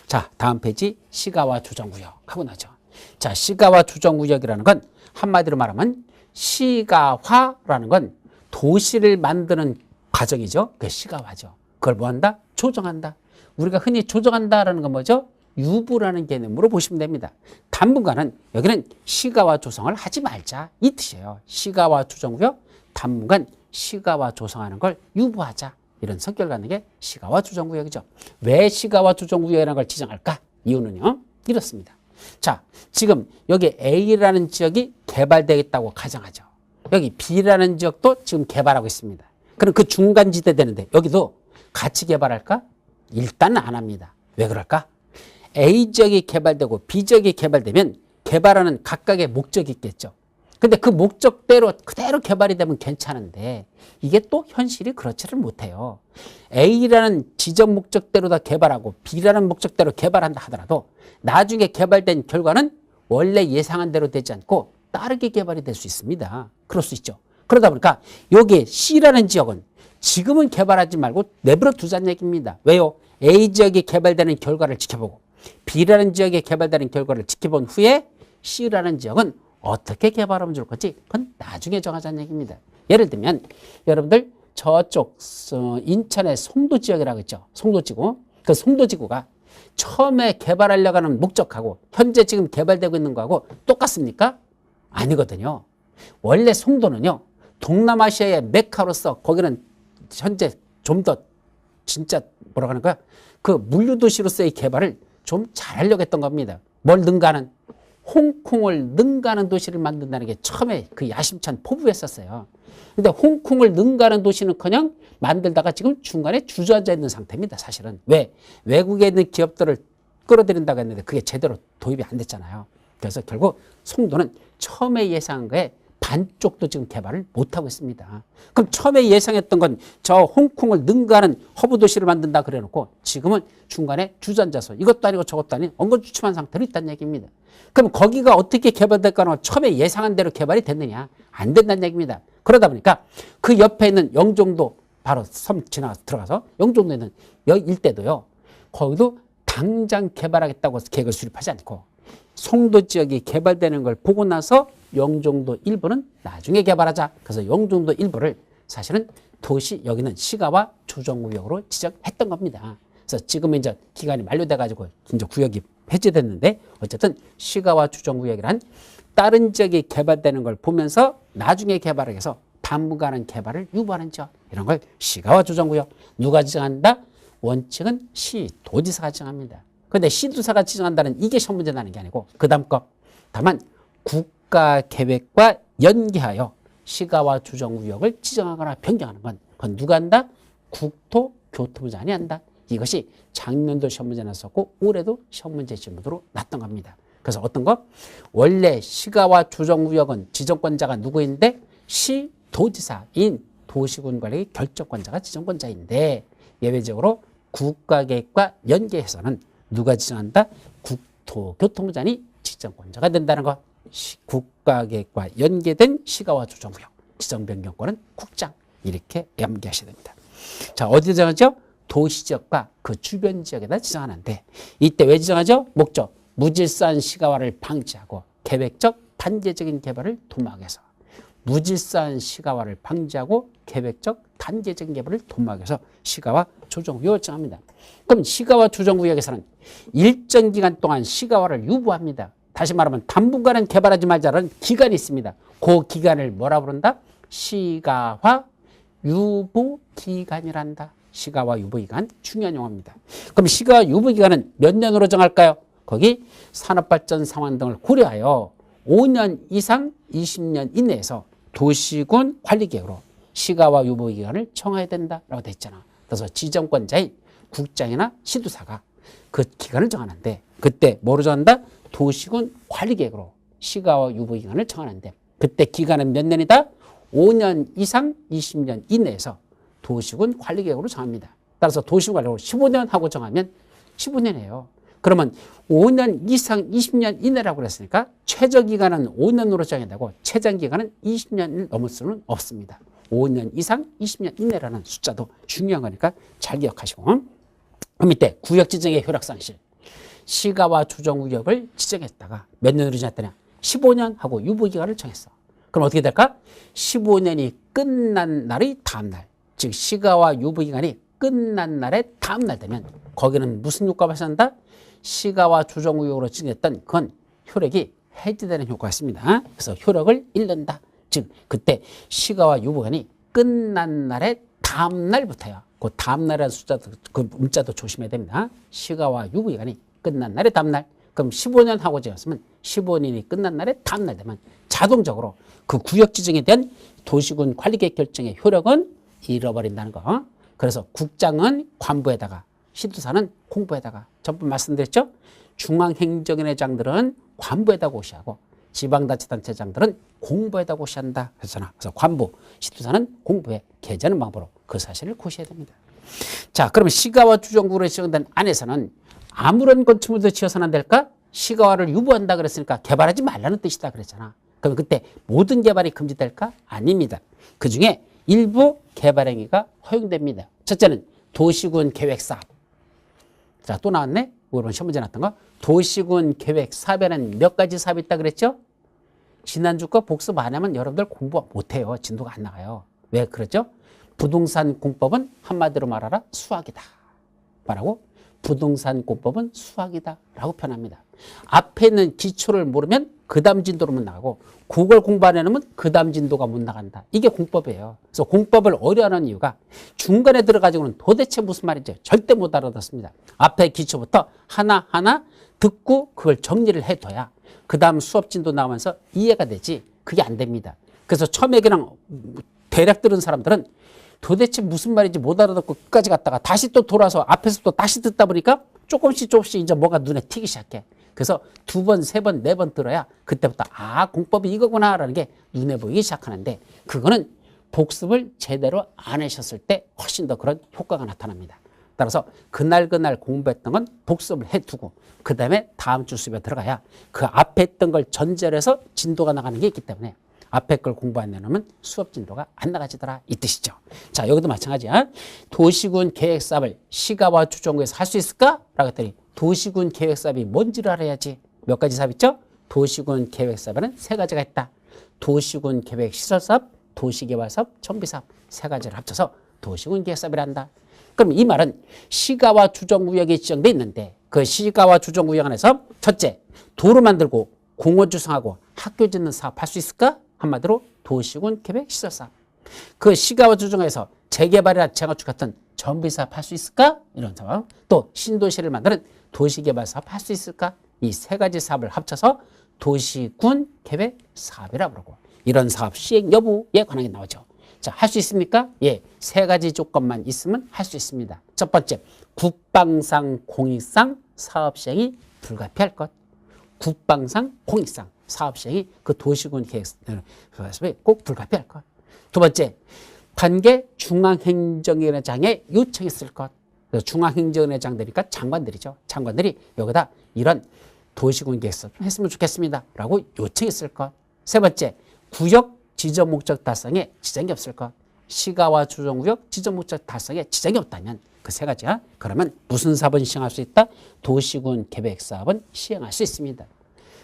자, 다음 페이지 시가와 조정구역 하고 나죠. 자, 시가와 조정구역이라는 건 한마디로 말하면 시가화라는 건 도시를 만드는 과정이죠. 그게 시가화죠. 그걸 뭐 한다? 조정한다. 우리가 흔히 조정한다라는 건 뭐죠? 유보라는 개념으로 보시면 됩니다. 당분간은 여기는 시가화 조성을 하지 말자 이 뜻이에요. 시가화 조정 후에 당분간 시가화 조성하는 걸 유보하자. 이런 성격을 갖는 게 시가화 조정 구역이죠. 왜 시가화 조정 구역이라는 걸 지정할까? 이유는요. 이렇습니다. 자, 지금 여기 A라는 지역이 개발되겠다고 가정하죠. 여기 B라는 지역도 지금 개발하고 있습니다. 그럼 그 중간지대 되는데 여기도 같이 개발할까? 일단은 안 합니다. 왜 그럴까? A 지역이 개발되고 B 지역이 개발되면 개발하는 각각의 목적이 있겠죠. 근데 그 목적대로 그대로 개발이 되면 괜찮은데 이게 또 현실이 그렇지를 못해요. A라는 지정 목적대로 다 개발하고 B라는 목적대로 개발한다 하더라도 나중에 개발된 결과는 원래 예상한 대로 되지 않고 다르게 개발이 될 수 있습니다. 그럴 수 있죠. 그러다 보니까 여기 C라는 지역은 지금은 개발하지 말고 내버려 두자는 얘기입니다. 왜요? A 지역이 개발되는 결과를 지켜보고 B라는 지역에 개발되는 결과를 지켜본 후에 C라는 지역은 어떻게 개발하면 좋을 건지 그건 나중에 정하자는 얘기입니다. 예를 들면 여러분들 저쪽 인천의 송도 지역이라고 있죠. 송도지구. 그 송도지구가 처음에 개발하려고 하는 목적하고 현재 지금 개발되고 있는 거하고 똑같습니까? 아니거든요. 원래 송도는요. 동남아시아의 메카로서 거기는 현재 좀 더 진짜 뭐라고 하는 거야? 그 물류도시로서의 개발을 좀 잘하려고 했던 겁니다. 뭘 능가하는? 홍콩을 능가하는 도시를 만든다는 게 처음에 그 야심찬 포부였었어요. 근데 홍콩을 능가하는 도시는커녕 만들다가 지금 중간에 주저앉아 있는 상태입니다. 사실은. 왜? 외국에 있는 기업들을 끌어들인다고 했는데 그게 제대로 도입이 안 됐잖아요. 그래서 결국 송도는 처음에 예상한 거에 반쪽도 지금 개발을 못하고 있습니다. 그럼 처음에 예상했던 건 저 홍콩을 능가하는 허브 도시를 만든다 그래놓고 지금은 중간에 주저앉아서 이것도 아니고 저것도 아닌 엉거주춤한 상태로 있다는 얘기입니다. 그럼 거기가 어떻게 개발될까는 처음에 예상한 대로 개발이 됐느냐? 안 된다는 얘기입니다. 그러다 보니까 그 옆에 있는 영종도 바로 섬 지나가서 들어가서 영종도에 있는 여기 일대도요. 거기도 당장 개발하겠다고 계획을 수립하지 않고 송도 지역이 개발되는 걸 보고 나서 영종도 일부는 나중에 개발하자. 그래서 영종도 일부를 사실은 도시 여기는 시가와 조정구역으로 지정했던 겁니다. 그래서 지금은 이제 기간이 만료돼 가지고 이제 구역이 폐지됐는데 어쨌든 시가와 조정구역이란 다른 지역이 개발되는 걸 보면서 나중에 개발을 해서 당분간은 개발을 유보하는 지역 이런 걸 시가와 조정구역 누가 지정한다? 원칙은 시도지사가 지정합니다. 그런데 시도지사가 지정한다는 이게 시험 문제 나는 게 아니고 그 다음 거 다만 국가계획과 연계하여 시가와 조정구역을 지정하거나 변경하는 건 그건 누가 한다? 국토교통부장이 한다. 이것이 작년도 시험 문제 났었고 올해도 시험 문제 질문으로 났던 겁니다. 그래서 어떤 거? 원래 시가와 조정구역은 지정권자가 누구인데 시도지사인 도시군관리 결정권자가 지정권자인데 예외적으로 국가계획과 연계해서는 누가 지정한다? 국토교통부장이 지정권자가 된다는 거. 국가계획과 연계된 시가와 조정구역 지정 변경권은 국장 이렇게 암기하셔야 됩니다. 자, 어디 지정하죠? 도시지역과 그 주변 지역에다 지정하는데 이때 왜 지정하죠? 목적 무질서한 시가화를 방지하고 계획적 단계적인 개발을 도모하게해서 무질서한 시가화를 방지하고 계획적 단계적인 개발을 도모하게해서 시가와 조정구역을 정합니다. 그럼 시가와 조정구역에서는 일정 기간 동안 시가화를 유보합니다. 다시 말하면 당분간은 개발하지 말자는 기간이 있습니다. 그 기간을 뭐라 부른다? 시가화 유보 기간이란다. 시가화 유보 기간 중요한 용어입니다. 그럼 시가화 유보 기간은 몇 년으로 정할까요? 거기 산업발전 상황 등을 고려하여 5년 이상 20년 이내에서 도시군 관리계획으로 시가화 유보 기간을 정해야 된다라고 돼 있잖아. 그래서 지정권자인 국장이나 시도사가 그 기간을 정하는데 그때 뭐로 정한다? 도시군 관리계획으로 시가와 유보 기간을 정하는데 그때 기간은 몇 년이다? 5년 이상 20년 이내에서 도시군 관리계획으로 정합니다. 따라서 도시군 관리계획으로 15년 하고 정하면 15년이에요. 그러면 5년 이상 20년 이내라고 그랬으니까 최저기간은 5년으로 정해야 되고 최장기간은 20년을 넘을 수는 없습니다. 5년 이상 20년 이내라는 숫자도 중요한 거니까 잘 기억하시고 그럼 이때 구역 지정의 효력상실 시가와 조정구역을 지정했다가 몇 년으로 지났더냐 15년 하고 유보기간을 정했어. 그럼 어떻게 될까? 15년이 끝난 날의 다음 날 즉 시가와 유보기간이 끝난 날의 다음 날 되면 거기는 무슨 효과가 발생한다? 시가와 조정구역으로 지정했던 그건 효력이 해지되는 효과가 있습니다. 그래서 효력을 잃는다. 즉 그때 시가와 유보기간이 끝난 날의 다음 날부터요. 그 다음 날이라는 숫자도 그 문자도 조심해야 됩니다. 시가와 유보기간이 끝난 날의 다음 날. 그럼 15년 하고 지었으면 15년이 끝난 날의 다음 날 되면 자동적으로 그 구역 지정에 대한 도시군 관리계획 결정의 효력은 잃어버린다는 거. 그래서 국장은 관부에다가 시도사는 공부에다가 전부 말씀드렸죠. 중앙행정위원회장들은 관부에다 고시하고 지방자치단체장들은 공부에다 고시한다 그랬잖아. 그래서 관부, 시도사는 공부에 계좌는 방법으로 그 사실을 고시해야 됩니다. 자, 그러면 시가와 주정구로 지정된 안에서는 아무런 건축물도 지어서는 안 될까? 시가와를 유보한다 그랬으니까 개발하지 말라는 뜻이다 그랬잖아. 그럼 그때 모든 개발이 금지될까? 아닙니다. 그중에 일부 개발 행위가 허용됩니다. 첫째는 도시군 계획사업. 자, 또 나왔네? 이번 시험 문제 나왔던 거. 도시군 계획 사업에는 몇 가지 사업이 있다 그랬죠? 지난주 거 복습 안 하면 여러분들 공부 못해요. 진도가 안 나가요. 왜 그러죠? 부동산 공법은 한마디로 말하라 수학이다. 말하고 부동산 공법은 수학이다 라고 표현합니다. 앞에 있는 기초를 모르면 그 다음 진도로만 나가고 그걸 공부 안 해놓으면 그 다음 진도가 못 나간다. 이게 공법이에요. 그래서 공법을 어려워하는 이유가 중간에 들어가지고는 도대체 무슨 말인지 절대 못 알아듣습니다. 앞에 기초부터 하나하나 듣고 그걸 정리를 해둬야 그 다음 수업 진도 나오면서 이해가 되지. 그게 안 됩니다. 그래서 처음에 그냥 대략 들은 사람들은 도대체 무슨 말인지 못 알아듣고 끝까지 갔다가 다시 또 돌아서 앞에서 또 다시 듣다 보니까 조금씩 이제 뭐가 눈에 튀기 시작해. 그래서 두 번, 세 번, 네 번 들어야 그때부터 아, 공법이 이거구나 라는 게 눈에 보이기 시작하는데 그거는 복습을 제대로 안 하셨을 때 훨씬 더 그런 효과가 나타납니다. 따라서 그날 공부했던 건 복습을 해두고 그 다음에 다음 주 수업에 들어가야 그 앞에 했던 걸 전제로 해서 진도가 나가는 게 있기 때문에 앞에 걸 공부 안 해놓으면 수업 진도가 안 나가지더라 이 뜻이죠. 자, 여기도 마찬가지야. 도시군 계획사업을 시가와 주정구에서 할 수 있을까? 라고 했더니 도시군 계획사업이 뭔지를 알아야지. 몇 가지 사업 있죠? 도시군 계획사업에는 세 가지가 있다. 도시군 계획시설사업, 도시개발사업, 정비사업 세 가지를 합쳐서 도시군 계획사업이라 한다. 그럼 이 말은 시가와 주정구역이 지정돼 있는데 그 시가와 주정구역 안에서 첫째, 도로 만들고 공원 조성하고 학교 짓는 사업 할 수 있을까? 한마디로 도시군 계획 시설사업. 그 시가와 주정에서 재개발이나 재건축 같은 정비사업 할 수 있을까? 이런 사업. 또 신도시를 만드는 도시개발 사업 할 수 있을까? 이 세 가지 사업을 합쳐서 도시군 계획 사업이라고 그러고 이런 사업 시행 여부에 관한 게 나오죠. 자, 할 수 있습니까? 예, 세 가지 조건만 있으면 할 수 있습니다. 첫 번째, 국방상 공익상 사업 시행이 불가피할 것. 국방상 공익상 사업 시행이 그 도시군 계획사업에 꼭 불가피할 것. 두 번째, 관계 중앙행정위원회장에 요청했을 것. 중앙행정위원회장들이니까 장관들이죠. 장관들이 여기다 이런 도시군 계획사업 좀 했으면 좋겠습니다 라고 요청했을 것. 세 번째, 구역 지정 목적 달성에 지장이 없을 것. 시가와 주정구역 지정 목적 달성에 지장이 없다면 그 세 가지야. 그러면 무슨 사업은 시행할 수 있다? 도시군 계획 사업은 시행할 수 있습니다.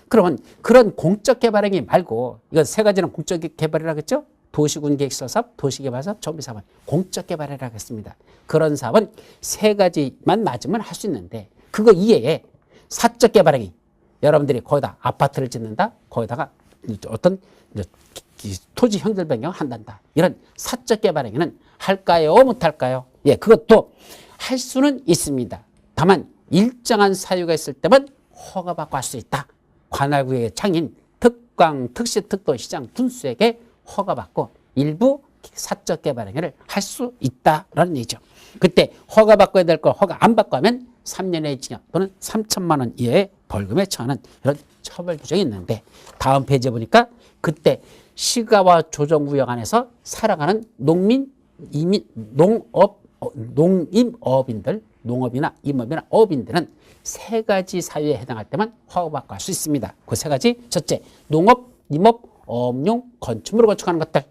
그러면 그런 공적 개발 행위 말고 이건 세 가지는 공적 개발이라고 했죠? 도시군 계획시설 사업, 도시개발사업, 정비사업은 공적 개발이라고 했습니다. 그런 사업은 세 가지만 맞으면 할 수 있는데 그거 이외에 사적 개발 행위 여러분들이 거기다 아파트를 짓는다? 거기다가 어떤 토지 형질 변경을 한단다. 이런 사적 개발 행위는 할까요? 못할까요? 예, 그것도 할 수는 있습니다. 다만 일정한 사유가 있을 때만 허가받고 할 수 있다. 관할구의 장인, 특광, 특시, 특도, 시장, 군수에게 허가받고 일부 사적 개발 행위를 할 수 있다라는 얘기죠. 그때 허가받고 될 걸 허가 안 받고 하면 3년의 징역 또는 3천만 원 이하의 벌금에 처하는 이런 처벌 규정이 있는데 다음 페이지에 보니까 그때 시가와 조정구역 안에서 살아가는 농민, 이민, 농임업인들, 농업이나 임업이나 어업인들은 세 가지 사유에 해당할 때만 허가받고 할 수 있습니다. 그 세 가지. 첫째, 농업, 임업, 어업용 건축물을 건축하는 것들.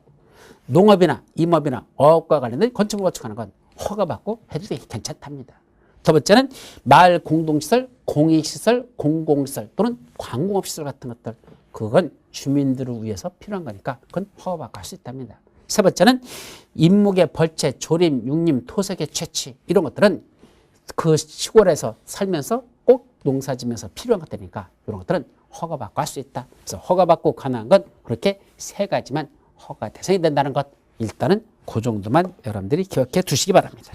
농업이나 임업이나 어업과 관련된 건축물을 건축하는 건 허가받고 해도 괜찮답니다. 두 번째는 마을 공동시설, 공익시설, 공공시설 또는 관공업시설 같은 것들. 그건 주민들을 위해서 필요한 거니까 그건 허가받고 할 수 있답니다. 세 번째는 인목의 벌채, 조림, 육림, 토색의 채취 이런 것들은 그 시골에서 살면서 꼭 농사지면서 필요한 것들이니까 이런 것들은 허가받고 할 수 있다. 그래서 허가받고 가능한 건 그렇게 세 가지만 허가 대상이 된다는 것. 일단은 그 정도만 여러분들이 기억해 두시기 바랍니다.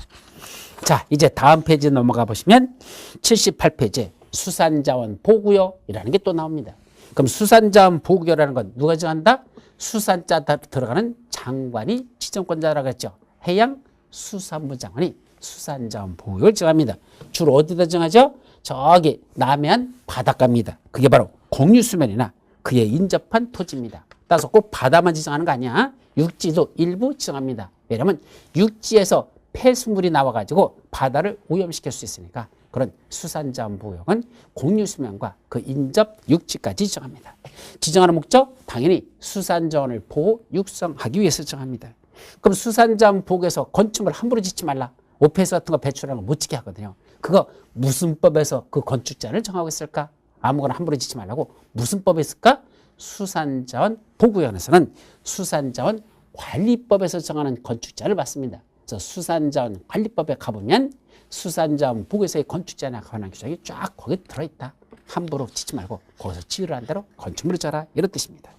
자, 이제 다음 페이지 넘어가 보시면 78페이지에 수산자원 보구요이라는 게 또 나옵니다. 그럼 수산자원 보구요라는 건 누가 정한다? 수산자 들어가는 장관이 지정권자라고 했죠. 해양수산부 장관이 수산자원 보구요를 정합니다. 주로 어디다 정하죠? 저기 남해안 바닷가입니다. 그게 바로 공유수면이나 그에 인접한 토지입니다. 따라서 꼭 바다만 지정하는 거 아니야. 육지도 일부 지정합니다. 왜냐하면 육지에서 폐수물이 나와가지고 바다를 오염시킬 수 있으니까 그런 수산자원 보호역은 공유수면과 그 인접 육지까지 지정합니다. 지정하는 목적? 당연히 수산자원을 보호, 육성하기 위해서 지정합니다. 그럼 수산자원 보호에서 건축물 함부로 짓지 말라. 오페스 같은 거 배출하는 거 못 짓게 하거든요. 그거 무슨 법에서 그 건축자를 정하고 있을까? 아무거나 함부로 짓지 말라고 무슨 법에 있을까? 수산자원 보호구역에서는 수산자원 관리법에서 정하는 건축자를 받습니다. 그래서 수산자원 관리법에 가보면 수산자원 보호구역에서의 건축자나 관한 규정이 쫙 거기 들어있다. 함부로 짓지 말고 거기서 지으라는 대로 건축물을 져라 이런 뜻입니다.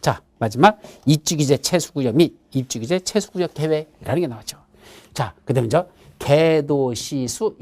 자, 마지막 입주규제 채수구역 및 입주규제 채수구역 계획이라는 게 나왔죠. 자, 그 다음에 개도시수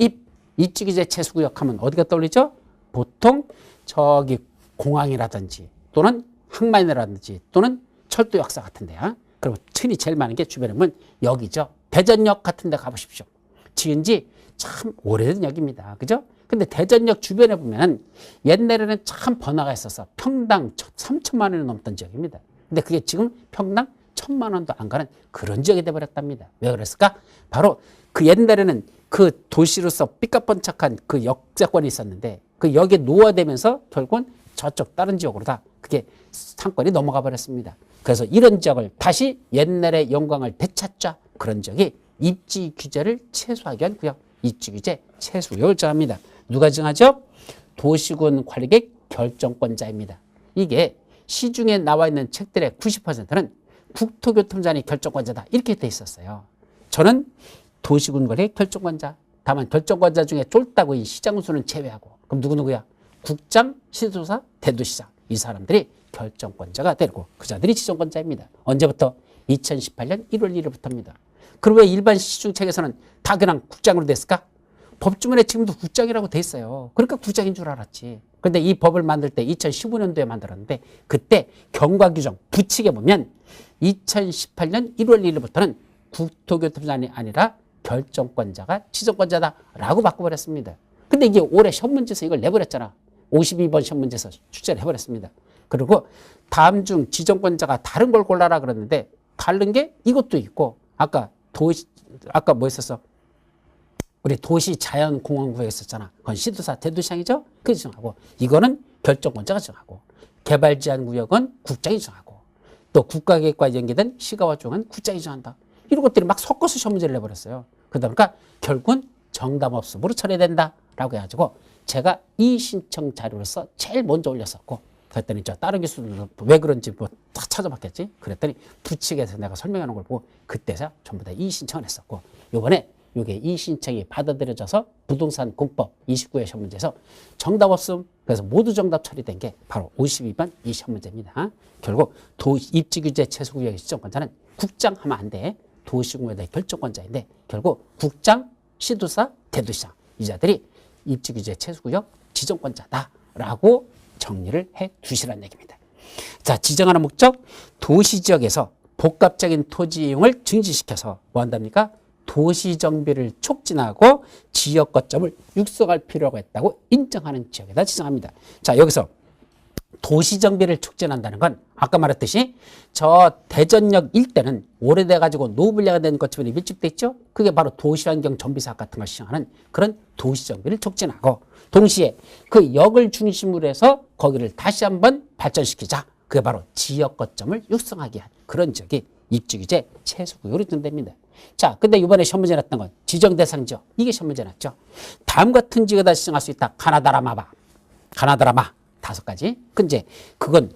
입주규제 채수구역 하면 어디가 떠올리죠? 보통 저기 공항이라든지 또는 항만이라든지 또는 철도 역사 같은 데야. 그리고 흔히 제일 많은 게 주변에 보면 여기죠. 대전역 같은 데 가보십시오. 지은 지 참 오래된 역입니다. 그죠? 근데 대전역 주변에 보면 옛날에는 참 번화가 있어서 평당 3천만 원이 넘던 지역입니다. 근데 그게 지금 평당 1,000만 원도 안 가는 그런 지역이 돼버렸답니다. 왜 그랬을까? 바로 그 옛날에는 그 도시로서 삐까뻔쩍한 그 역세권이 있었는데 그 역에 노화되면서 결국은 저쪽 다른 지역으로 다 그게 상권이 넘어가 버렸습니다. 그래서 이런 지역을 다시 옛날의 영광을 되찾자 그런 지역이 입지 규제를 최소화하기 위한 구역, 입지 규제 최소구역을 정합니다. 누가 정하죠? 도시군 관리객 결정권자입니다. 이게 시중에 나와 있는 책들의 90%는 국토교통부장이 결정권자다 이렇게 돼 있었어요. 저는 도시군 관리객 결정권자. 다만 결정권자 중에 쫄다고 이 시장수는 제외하고 그럼 누구누구야? 국장, 시도사, 대도시장 이 사람들이 결정권자가 되고 그 자들이 지정권자입니다. 언제부터? 2018년 1월 1일부터입니다. 그럼 왜 일반 시중책에서는 다 그냥 국장으로 됐을까? 법주문에 지금도 국장이라고 돼 있어요. 그러니까 국장인 줄 알았지. 그런데 이 법을 만들 때 2015년도에 만들었는데 그때 경과규정 부칙에 보면 2018년 1월 1일부터는 국토교통부장이 아니라 결정권자가 지정권자다라고 바꿔버렸습니다. 근데 이게 올해 시험문제에서 이걸 내버렸잖아. 52번 시험문제에서 출제를 해버렸습니다. 그리고 다음 중 지정권자가 다른 걸 골라라 그랬는데 다른 게 이것도 있고 아까 뭐 있었어? 우리 도시자연공원구역 있었잖아. 그건 시도사 대도시장이죠? 그게 정하고 이거는 결정권자가 정하고 개발제한구역은 국장이 정하고 또 국가계획과 연계된 시가와 조항은 국장이 정한다. 이런 것들이 막 섞어서 시험문제를 내버렸어요. 그러니까 결국은 정답 없음으로 처리된다라고 해가지고 제가 이 신청 자료로서 제일 먼저 올렸었고 그랬더니 저 다른 교수들도 왜 그런지 뭐 다 찾아봤겠지. 그랬더니 부칙에서 내가 설명하는 걸 보고 그때서 전부 다 이 신청을 했었고 요번에 요게 이 신청이 받아들여져서 부동산 공법 29회 시험 문제에서 정답 없음 그래서 모두 정답 처리된 게 바로 52번 이 시험 문제입니다. 결국 입지규제 최소구역의 지정권자는 국장 하면 안 돼. 도시공원에 대해 결정권자인데 결국 국장, 시도사, 대도시장 이 자들이 입지규제 최소구역 지정권자다라고 정리를 해 두시라는 얘기입니다. 자, 지정하는 목적 도시지역에서 복합적인 토지 이용을 증진시켜서 뭐 한답니까? 도시정비를 촉진하고 지역 거점을 육성할 필요가 있다고 인정하는 지역에다 지정합니다. 자, 여기서 도시정비를 촉진한다는 건 아까 말했듯이 저 대전역 일대는 오래돼가지고 노블레가 된 것처럼 밀집돼 있죠. 그게 바로 도시환경 정비사업 같은 걸 시행하는 그런 도시정비를 촉진하고 동시에 그 역을 중심으로 해서 거기를 다시 한번 발전시키자. 그게 바로 지역 거점을 육성하기 위한 그런 지역이 입지규제 최소구역으로 지정됩니다. 자, 근데 이번에 시험 문제 났던 건 지정 대상 지역. 이게 시험 문제 났죠. 다음 같은 지역에다 지정할 수 있다. 가나다라마 5가지. 근데 그건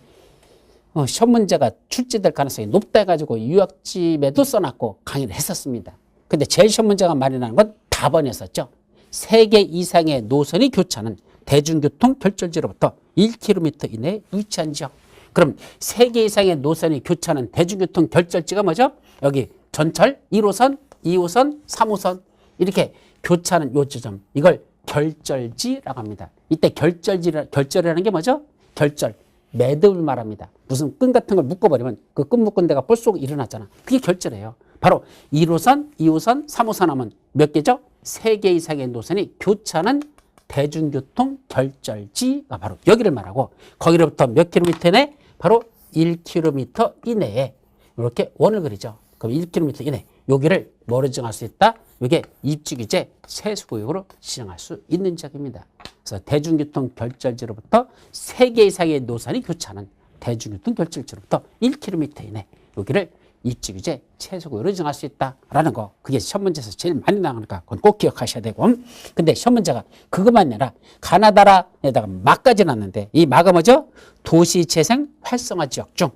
시험 문제가 출제될 가능성이 높다 해가지고 유학집에도 써놨고 강의를 했었습니다. 근데 제일 시험 문제가 많이 나는 건 답안이었었죠. 3개 이상의 노선이 교차하는 대중교통 결절지로부터 1km 이내에 위치한 지역. 그럼 3개 이상의 노선이 교차하는 대중교통 결절지가 뭐죠? 여기 전철 1호선, 2호선, 3호선 이렇게 교차하는 요 지점. 이걸 결절지라고 합니다. 이때 결절이라는 게 뭐죠? 결절. 매듭을 말합니다. 무슨 끈 같은 걸 묶어버리면 그 끈 묶은 데가 볼록 일어났잖아. 그게 결절이에요. 바로 1호선, 2호선, 3호선 하면 몇 개죠? 3개 이상의 노선이 교차하는 대중교통 결절지가 바로 여기를 말하고 거기로부터 몇 킬로미터 이내? 바로 1km 이내에 이렇게 원을 그리죠. 그럼 1km 이내 여기를 뭐로 지정할 수 있다? 이게 입지규제 세수구역으로 지정할 수 있는 지역입니다. 그래서 대중교통 결절지로부터 3개 이상의 노선이 교차하는 대중교통 결절지로부터 1km 이내 여기를 입지규제 최소구역으로 지정할 수 있다라는 거. 그게 시험 문제에서 제일 많이 나가니까 그건 꼭 기억하셔야 되고. 근데 시험 문제가 그것만 아니라 가나다라에다가 막까지 났는데 이 막은 뭐죠? 도시재생 활성화 지역 중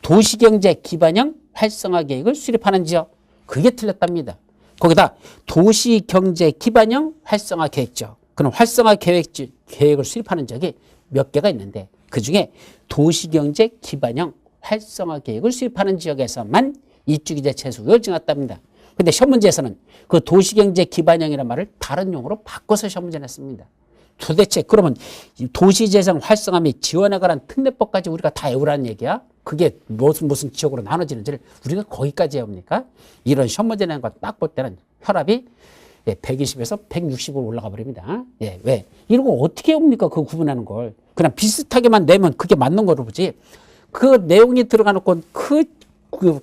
도시경제 기반형 활성화 계획을 수립하는 지역. 그게 틀렸답니다. 거기다 도시경제 기반형 활성화 계획죠. 그럼 활성화 계획을 수립하는 지역이 몇 개가 있는데 그중에 도시경제 기반형 활성화 계획을 수립하는 지역에서만 입주규제 최소구역을 정했답니다. 근데 시험 문제에서는 그 도시경제 기반형이라는 말을 다른 용어로 바꿔서 시험 문제 냈습니다. 도대체 그러면 도시재생 활성화 및 지원에 관한 특례법까지 우리가 다 외우라는 얘기야? 그게 무슨 지역으로 나눠지는지를 우리가 거기까지 외웁니까? 이런 시험 문제 내는 거 딱 볼 때는 혈압이 120에서 160으로 올라가 버립니다. 예, 왜? 이런 거 어떻게 외웁니까? 그 구분하는 걸. 그냥 비슷하게만 내면 그게 맞는 거로 보지. 그 내용이 들어가 놓고 그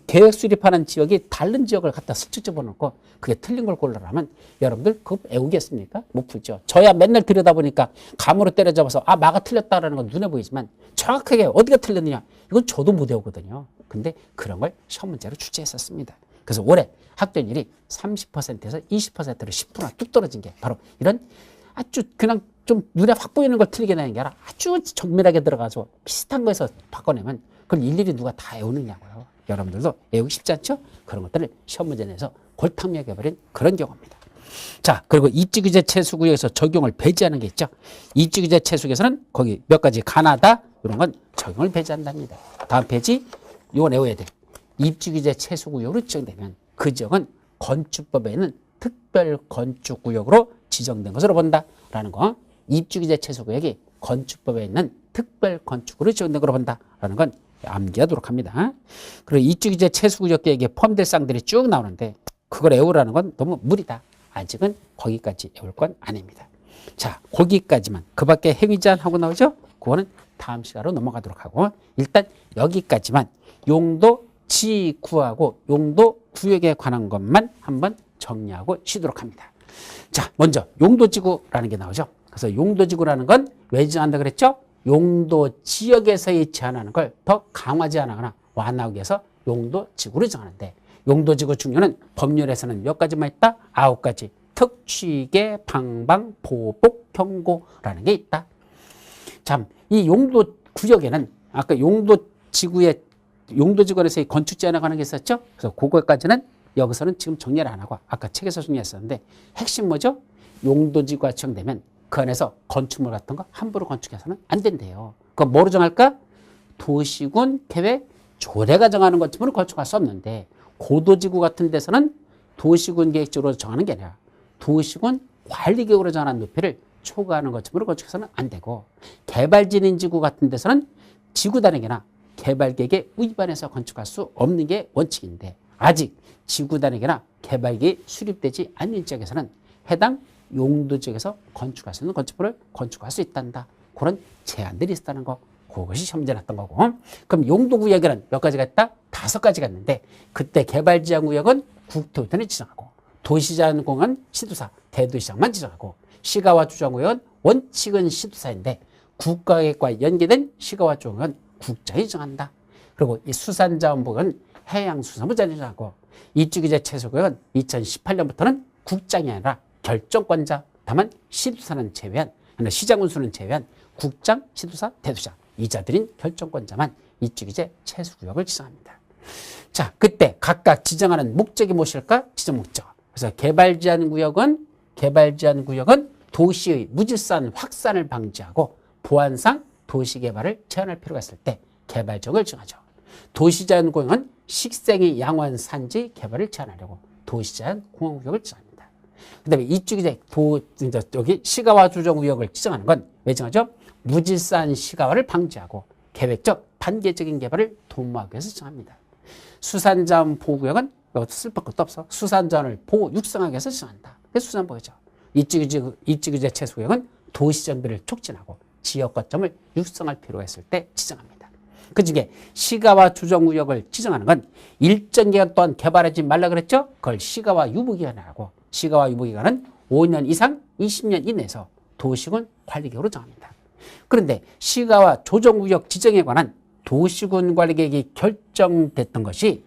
계획 수립하는 지역이 다른 지역을 갖다 스쳐 집어넣고 그게 틀린 걸 고르라면 여러분들 그거 외우겠습니까? 못 풀죠. 저야 맨날 들여다보니까 감으로 때려잡아서 마가 틀렸다라는 건 눈에 보이지만 정확하게 어디가 틀렸느냐 이건 저도 못 외우거든요. 근데 그런 걸 시험 문제로 출제했었습니다. 그래서 올해 합격률이 30%에서 20%로 10%나 뚝 떨어진 게 바로 이런 아주 그냥 좀 눈에 확 보이는 걸 틀리게 내는 게 아니라 아주 정밀하게 들어가서 비슷한 거에서 바꿔내면 그걸 일일이 누가 다 외우느냐고요. 여러분들도 외우기 쉽지 않죠? 그런 것들을 시험 문제 내서 골탕 먹여버린 그런 경우입니다. 자, 그리고 입지규제 최소구역에서 적용을 배제하는 게 있죠. 입지규제 최소구역에서는 거기 몇 가지 가나다 이런 건 적용을 배제한답니다. 다음 페이지 이거 외워야 돼. 입지규제 최소구역으로 지정되면 그 지역은 건축법에 있는 특별건축구역으로 지정된 것으로 본다라는 거. 입주규제 최소구역이 건축법에 있는 특별건축으로 지정된 것으로 본다라는 건 암기하도록 합니다. 그리고 입주규제 최소구역 계획에 포함될 사항들이 쭉 나오는데 그걸 외우라는 건 너무 무리다. 아직은 거기까지 외울 건 아닙니다. 자, 거기까지만. 그 밖에 행위제한 하고 나오죠? 그거는 다음 시간으로 넘어가도록 하고 일단 여기까지만 용도 지구하고 용도 구역에 관한 것만 한번 정리하고 쉬도록 합니다. 자, 먼저 용도지구라는 게 나오죠. 그래서 용도지구라는 건 왜 지정한다 그랬죠? 용도 지역에서의 제한하는 걸 더 강화 제한하거나 완화하기 위해서 용도지구를 정하는데 용도지구 중요는 법률에서는 몇 가지만 있다? 9가지. 특취계, 방방, 보복, 경고라는 게 있다. 참, 이 용도구역에는 아까 용도지구에서의 건축 제한에 관한 게 있었죠? 그래서 그거까지는 여기서는 지금 정리를 안 하고 아까 책에서 정리했었는데 핵심 뭐죠? 용도지구가 지정되면 그 안에서 건축물 같은 거 함부로 건축해서는 안 된대요. 그럼 뭐로 정할까? 도시군 계획 조례가 정하는 것처럼 건축할 수 없는데 고도지구 같은 데서는 도시군 계획적으로 정하는 게 아니라 도시군 관리계획으로 정하는 높이를 초과하는 것처럼 건축해서는 안 되고 개발진인지구 같은 데서는 지구단위계나 개발계획에 위반해서 건축할 수 없는 게 원칙인데 아직 지구단위계나 개발계획이 수립되지 않는 지역에서는 해당 용도지역에서 건축할 수 있는 건축물을 건축할 수 있단다. 그런 제한들이 있었다는 거. 그것이 시험 문제 났던 거고. 그럼 용도구역에는 몇 가지가 있다? 5가지가 있는데 그때 개발지향구역은 국토유턴이 지정하고 도시자원공은 시도사, 대도시장만 지정하고 시가와 주정구역은 원칙은 시도사인데 국가계획과 연계된 시가와 주정구역은 국장이 정한다. 그리고 이 수산자원부는 해양수산부가 지정하고 입주규제 최소구역은 2018년부터는 국장이 아니라 결정권자, 다만 시도사는 제외한, 시장군수는 제외한 국장, 시도사, 대도시장 이 자들인 결정권자만 입지규제 최수구역을 지정합니다. 자, 그때 각각 지정하는 목적이 무엇일까? 지정 목적. 그래서 개발제한구역은 도시의 무질서한 확산을 방지하고 보안상 도시개발을 제한할 필요가 있을 때 개발지역을 정하죠. 도시제한구역은 식생이 양호한 산지 개발을 제한하려고 도시제한공원구역을 지정합니다. 그 다음에 입지규제 여기 시가화 조정구역을 지정하는 건 왜 정하죠? 무질서한 시가화를 방지하고 계획적 단계적인 개발을 도모하기 위해서 지정합니다. 수산자원 보호구역은 슬플 것도 없어. 수산자원을 보호 육성하기 위해서 지정한다. 그게 수산보호죠. 입지규제 최수구역은 도시정비를 촉진하고 지역 거점을 육성할 필요가 있을 때 지정합니다. 그중에 시가화 조정구역을 지정하는 건 일정 기간 동안 개발하지 말라 그랬죠? 그걸 시가화 유보기간이라고. 시가화 유보기간은 5년 이상 20년 이내에서 도시군 관리계획으로 정합니다. 그런데 시가화 조정구역 지정에 관한 도시군 관리계획이 결정됐던 것이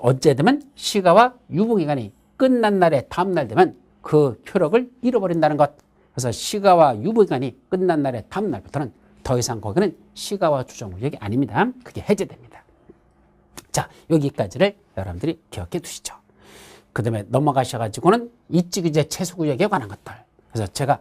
언제 되면 시가화 유보기간이 끝난 날에 다음 날 되면 그 효력을 잃어버린다는 것. 그래서 시가화 유보기간이 끝난 날에 다음 날부터는 더 이상 거기는 시가화 조정구역이 아닙니다. 그게 해제됩니다. 자, 여기까지를 여러분들이 기억해 두시죠. 그 다음에 넘어가셔가지고는 입지규제 최소구역에 관한 것들. 그래서 제가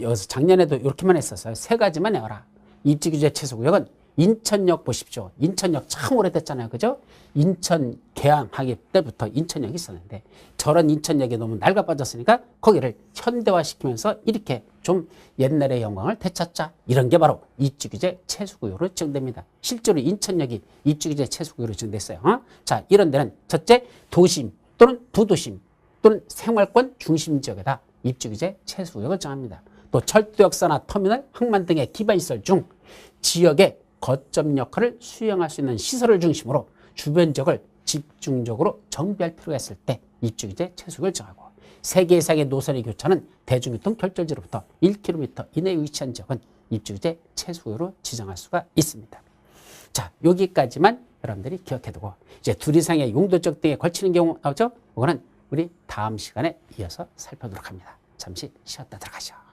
여기서 작년에도 이렇게만 했었어요. 세 가지만 외워라. 입지규제 최소구역은 인천역 보십시오. 인천역 참 오래됐잖아요. 그죠? 인천 개항하기 때부터 인천역이 있었는데 저런 인천역이 너무 낡아빠졌으니까 거기를 현대화시키면서 이렇게 좀 옛날의 영광을 되찾자. 이런 게 바로 입지규제 최소구역으로 지정됩니다. 실제로 인천역이 입지규제 최소구역으로 지정됐어요. 자, 이런 데는 첫째 도심 또는 부도심 또는 생활권 중심 지역에다 입지규제 최소구역을 정합니다. 또 철도역사나 터미널, 항만 등의 기반시설 중 지역의 거점 역할을 수행할 수 있는 시설을 중심으로 주변 지역을 집중적으로 정비할 필요가 있을 때 입지규제 최소구역을 정하고 3개 이상의 노선의 교차는 대중교통 결절지로부터 1km 이내에 위치한 지역은 입지규제 최소구역으로 지정할 수가 있습니다. 자, 여기까지만 여러분들이 기억해두고 이제 2 이상의 용도적 등에 걸치는 경우 나오죠? 그거는 우리 다음 시간에 이어서 살펴보도록 합니다. 잠시 쉬었다 들어가시죠.